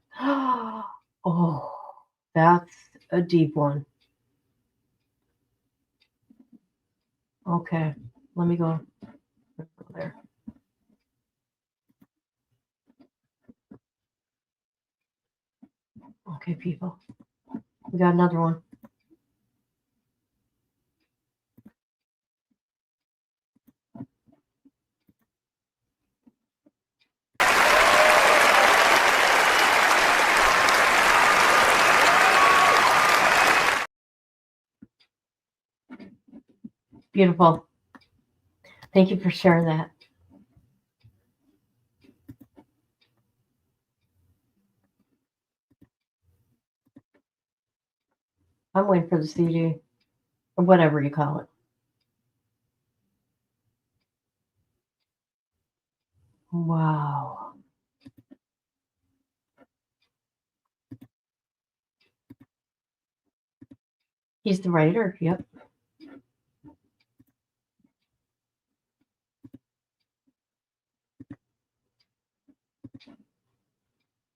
Oh, that's a deep one. Okay, let me go there. Okay, people. We got another one. Beautiful. Thank you for sharing that. I'm waiting for the CD, or whatever you call it. Wow. He's the writer. Yep.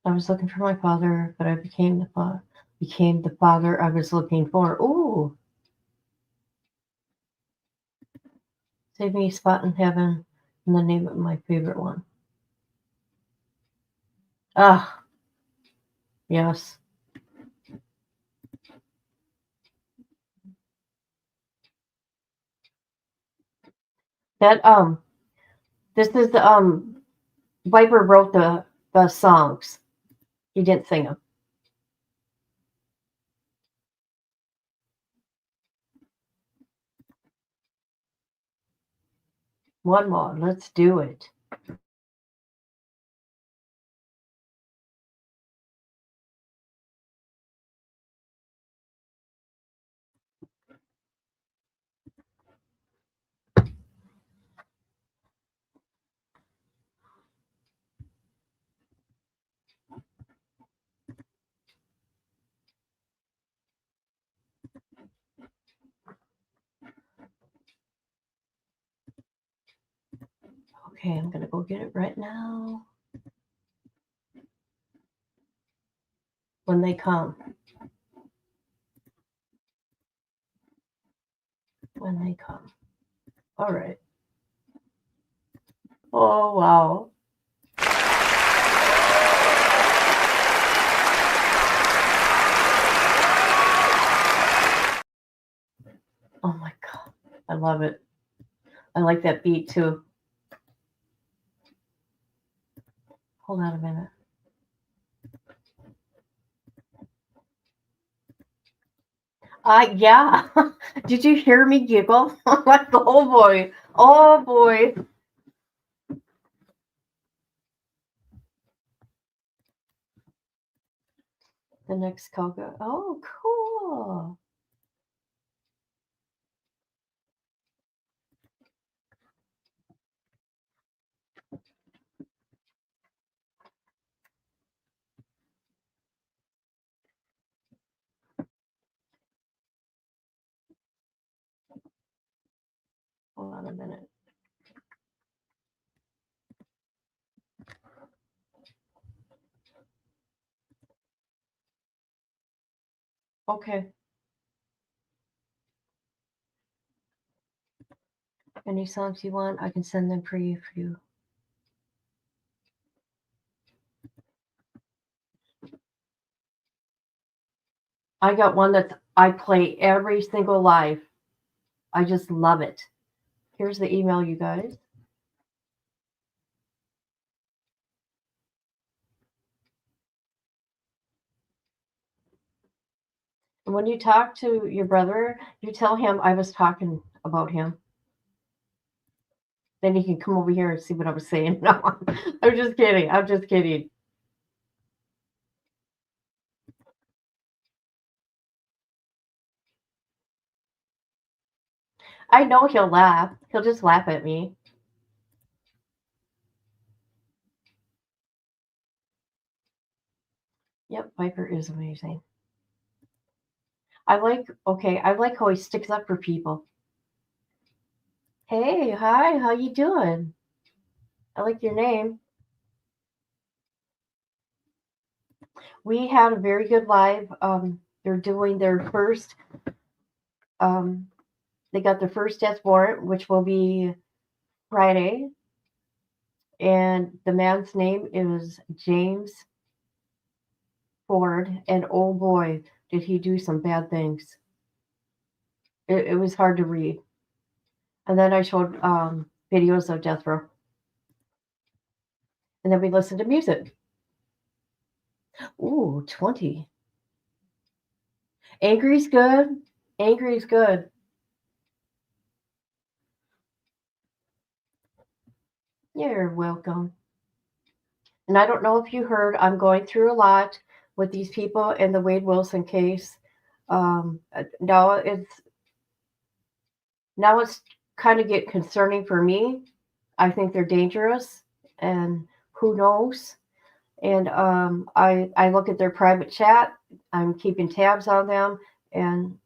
I was looking for my father, but I became the father I was looking for. Ooh. Save me a spot in heaven, and the name of my favorite one. Ah, yes. That this is the Viper wrote the songs. He didn't sing them. One more. Let's do it. Okay, I'm gonna go get it right now. When they come. When they come. All right. Oh, wow. love it. I like that beat too. Hold on a minute. Yeah. Did you hear me giggle? I'm like, oh boy. Oh boy. The next Koga. Oh, cool. Hold on a minute. Okay. Any songs you want, I can send them for you. I got one that I play every single live. I just love it. Here's the email, you guys. And when you talk to your brother, you tell him I was talking about him. Then he can come over here and see what I was saying. No, I'm just kidding. I'm just kidding. I know he'll laugh. He'll just laugh at me. Yep, Viper is amazing. I like how he sticks up for people. Hey, hi, how you doing? I like your name. We had a very good live. They're doing their first, they got their first death warrant, which will be Friday. And the man's name is James Ford. And oh boy, did he do some bad things. It was hard to read. And then I showed videos of death row. And then we listened to music. Ooh, 20. Angry's good. Angry's good. You're welcome. And I don't know if you heard, I'm going through a lot with these people in the Wade Wilson case. Now it's kind of get concerning for me. I think they're dangerous, and who knows? And I look at their private chat. I'm keeping tabs on them, and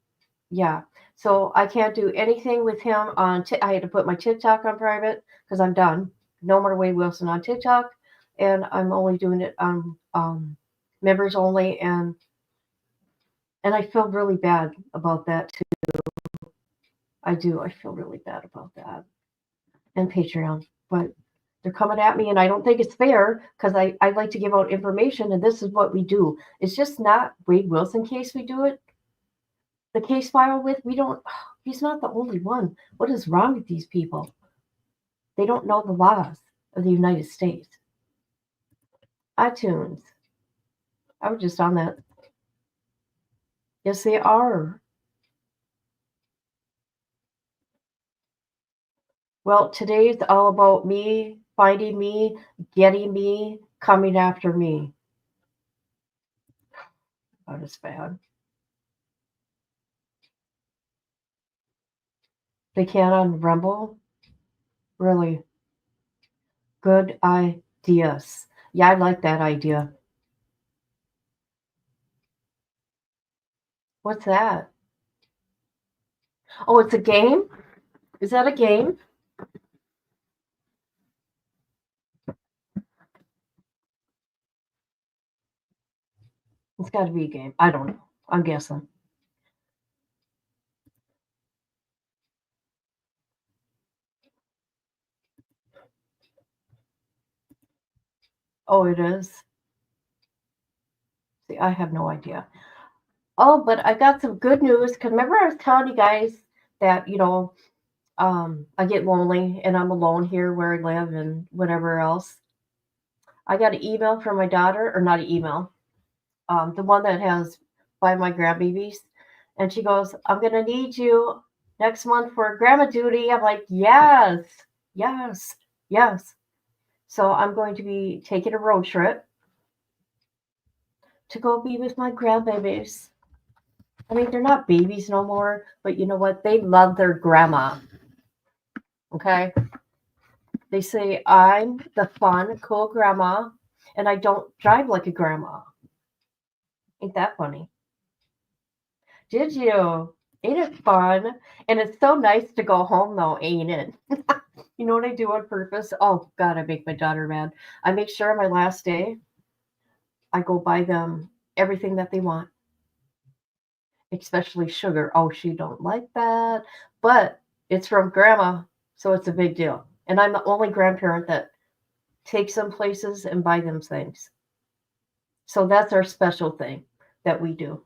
yeah. So I can't do anything with him on. I had to put my TikTok on private because I'm done. No more Wade Wilson on TikTok, and I'm only doing it on members only. And I feel really bad about that too. I do. I feel really bad about that. And Patreon, but they're coming at me, and I don't think it's fair because I like to give out information, and this is what we do. It's just not Wade Wilson case we do it. The case file with, we don't, he's not the only one. What is wrong with these people? They don't know the laws of the United States. iTunes. I was just on that. Yes, they are. Well, today's all about me, finding me, getting me, coming after me. That is bad. They can't on Rumble? Really? Good ideas. Yeah, I like that idea. What's that? Oh, it's a game? Is that a game? It's got to be a game. I don't know. I'm guessing. Oh, it is. See, I have no idea. Oh, but I got some good news because remember I was telling you guys that I get lonely and I'm alone here where I live and whatever else. I got an email from my daughter, or not an email, the one that has by my grandbabies. And she goes, I'm going to need you next month for grandma duty. I'm like, yes, yes, yes. So I'm going to be taking a road trip to go be with my grandbabies. I mean, they're not babies no more, but you know what? They love their grandma. Okay? They say, I'm the fun, cool grandma, and I don't drive like a grandma. Ain't that funny? Did you? Ain't it fun? And it's so nice to go home, though, ain't it? You know what I do on purpose? Oh, God, I make my daughter mad. I make sure on my last day, I go buy them everything that they want, especially sugar. Oh, she don't like that. But it's from grandma, so it's a big deal. And I'm the only grandparent that takes them places and buy them things. So that's our special thing that we do.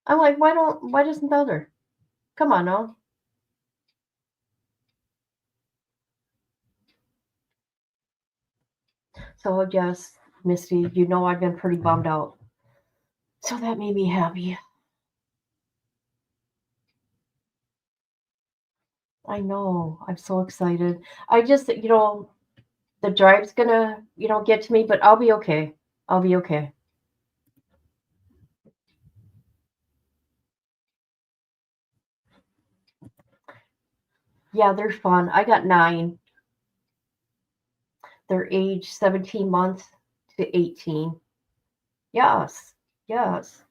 I'm like, why doesn't the other? Come on now. So yes, Misty, you know I've been pretty bummed out. So that made me happy. I know. I'm so excited. I just, the drive's gonna, get to me, but I'll be okay. I'll be okay. Yeah, they're fun. I got 9. They're age 17 months to 18. Yes. Yes.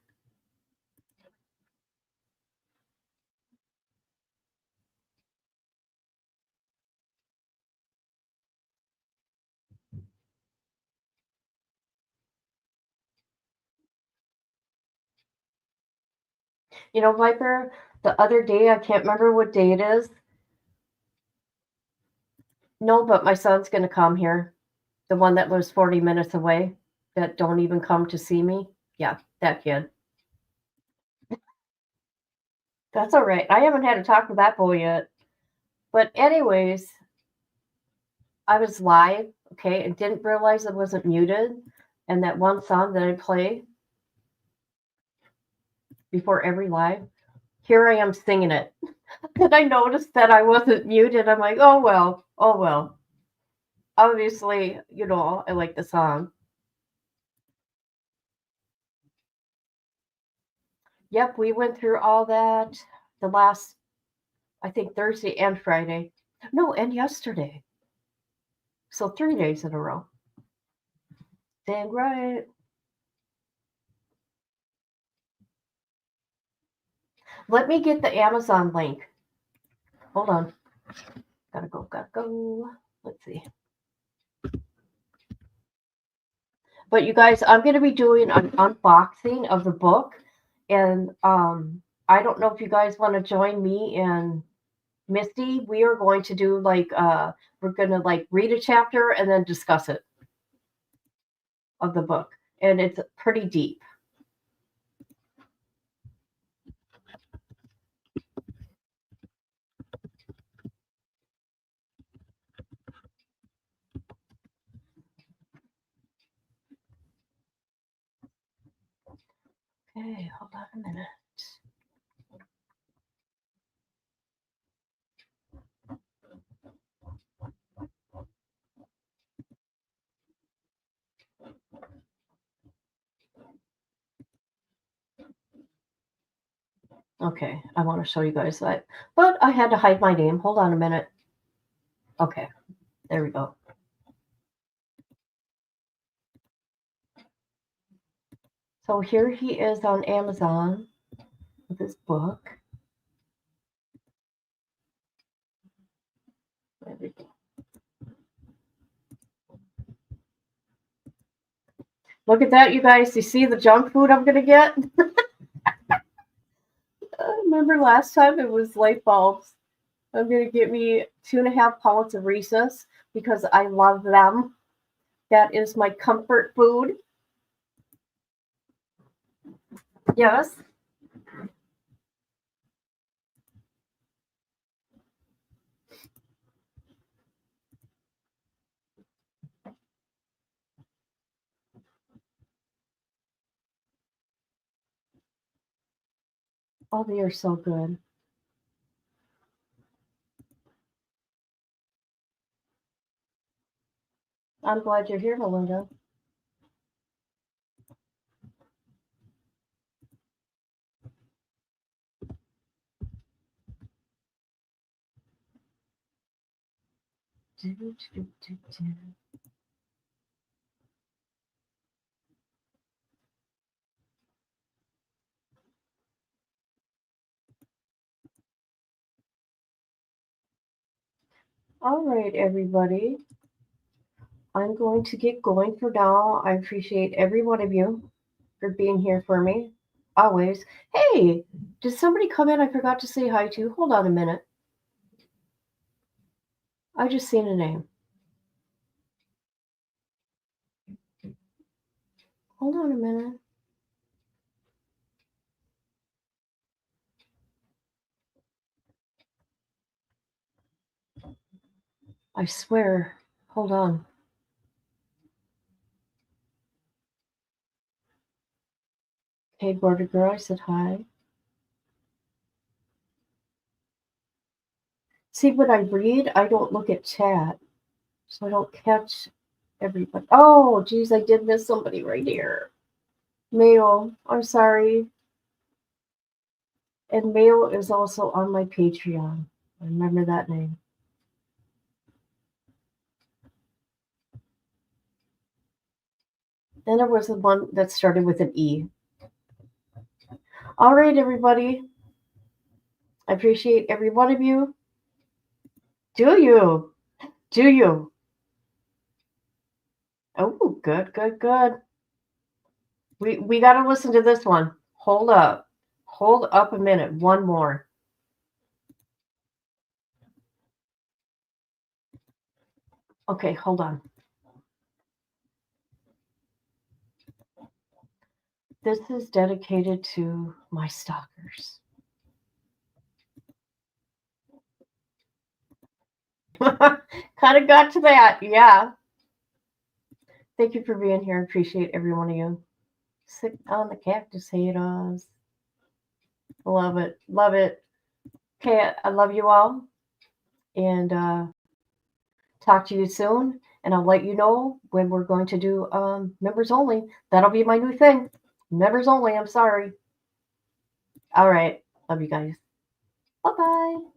You know, Viper, the other day, I can't remember what day it is. No, but my son's going to come here. The one that lives 40 minutes away that don't even come to see me. Yeah, that kid. That's all right. I haven't had a talk with that boy yet. But anyways, I was live, okay, and didn't realize I wasn't muted. And that one song that I play before every live, here I am singing it. And I noticed that I wasn't muted. I'm like, oh well, oh well. Obviously, I like the song. Yep, we went through all that the last, I think, Thursday and Friday. No, and yesterday. So 3 days in a row. Dang right. Let me get the Amazon link. Hold on. Gotta go, gotta go. Let's see. But you guys, I'm going to be doing an unboxing of the book. And I don't know if you guys want to join me and Misty. We are going to do we're going to read a chapter and then discuss it of the book. And it's pretty deep. Okay, hold on a minute. Okay, I want to show you guys that. But I had to hide my name. Hold on a minute. Okay, there we go. So here he is on Amazon with his book. There we go. Look at that, you guys. You see the junk food I'm going to get? Remember last time it was light bulbs. I'm going to get me 2.5 pounds of Reese's because I love them. That is my comfort food. Yes. Oh, they are so good. I'm glad you're here, Melinda. All right, everybody. I'm going to get going for now. I appreciate every one of you for being here for me. Always. Hey, did somebody come in I forgot to say hi to? Hold on a minute. I just seen a name. Hold on a minute. I swear. Hold on. Hey, border girl, I said hi. See, when I read, I don't look at chat, so I don't catch everybody. Oh, geez, I did miss somebody right here. Mail, I'm sorry. And Mail is also on my Patreon. Remember that name. Then there was the one that started with an E. All right, everybody. I appreciate every one of you. Do you? Do you? Oh, good, good, good. We got to listen to this one. Hold up. Hold up a minute. One more. Okay, hold on. This is dedicated to my stalkers. Kind of got to that, yeah. Thank you for being here. Appreciate every one of you. Sit on the cactus haters. Love it. Love it. Okay, I love you all. And talk to you soon. And I'll let you know when we're going to do members only. That'll be my new thing. Members only. I'm sorry. All right. Love you guys. Bye-bye.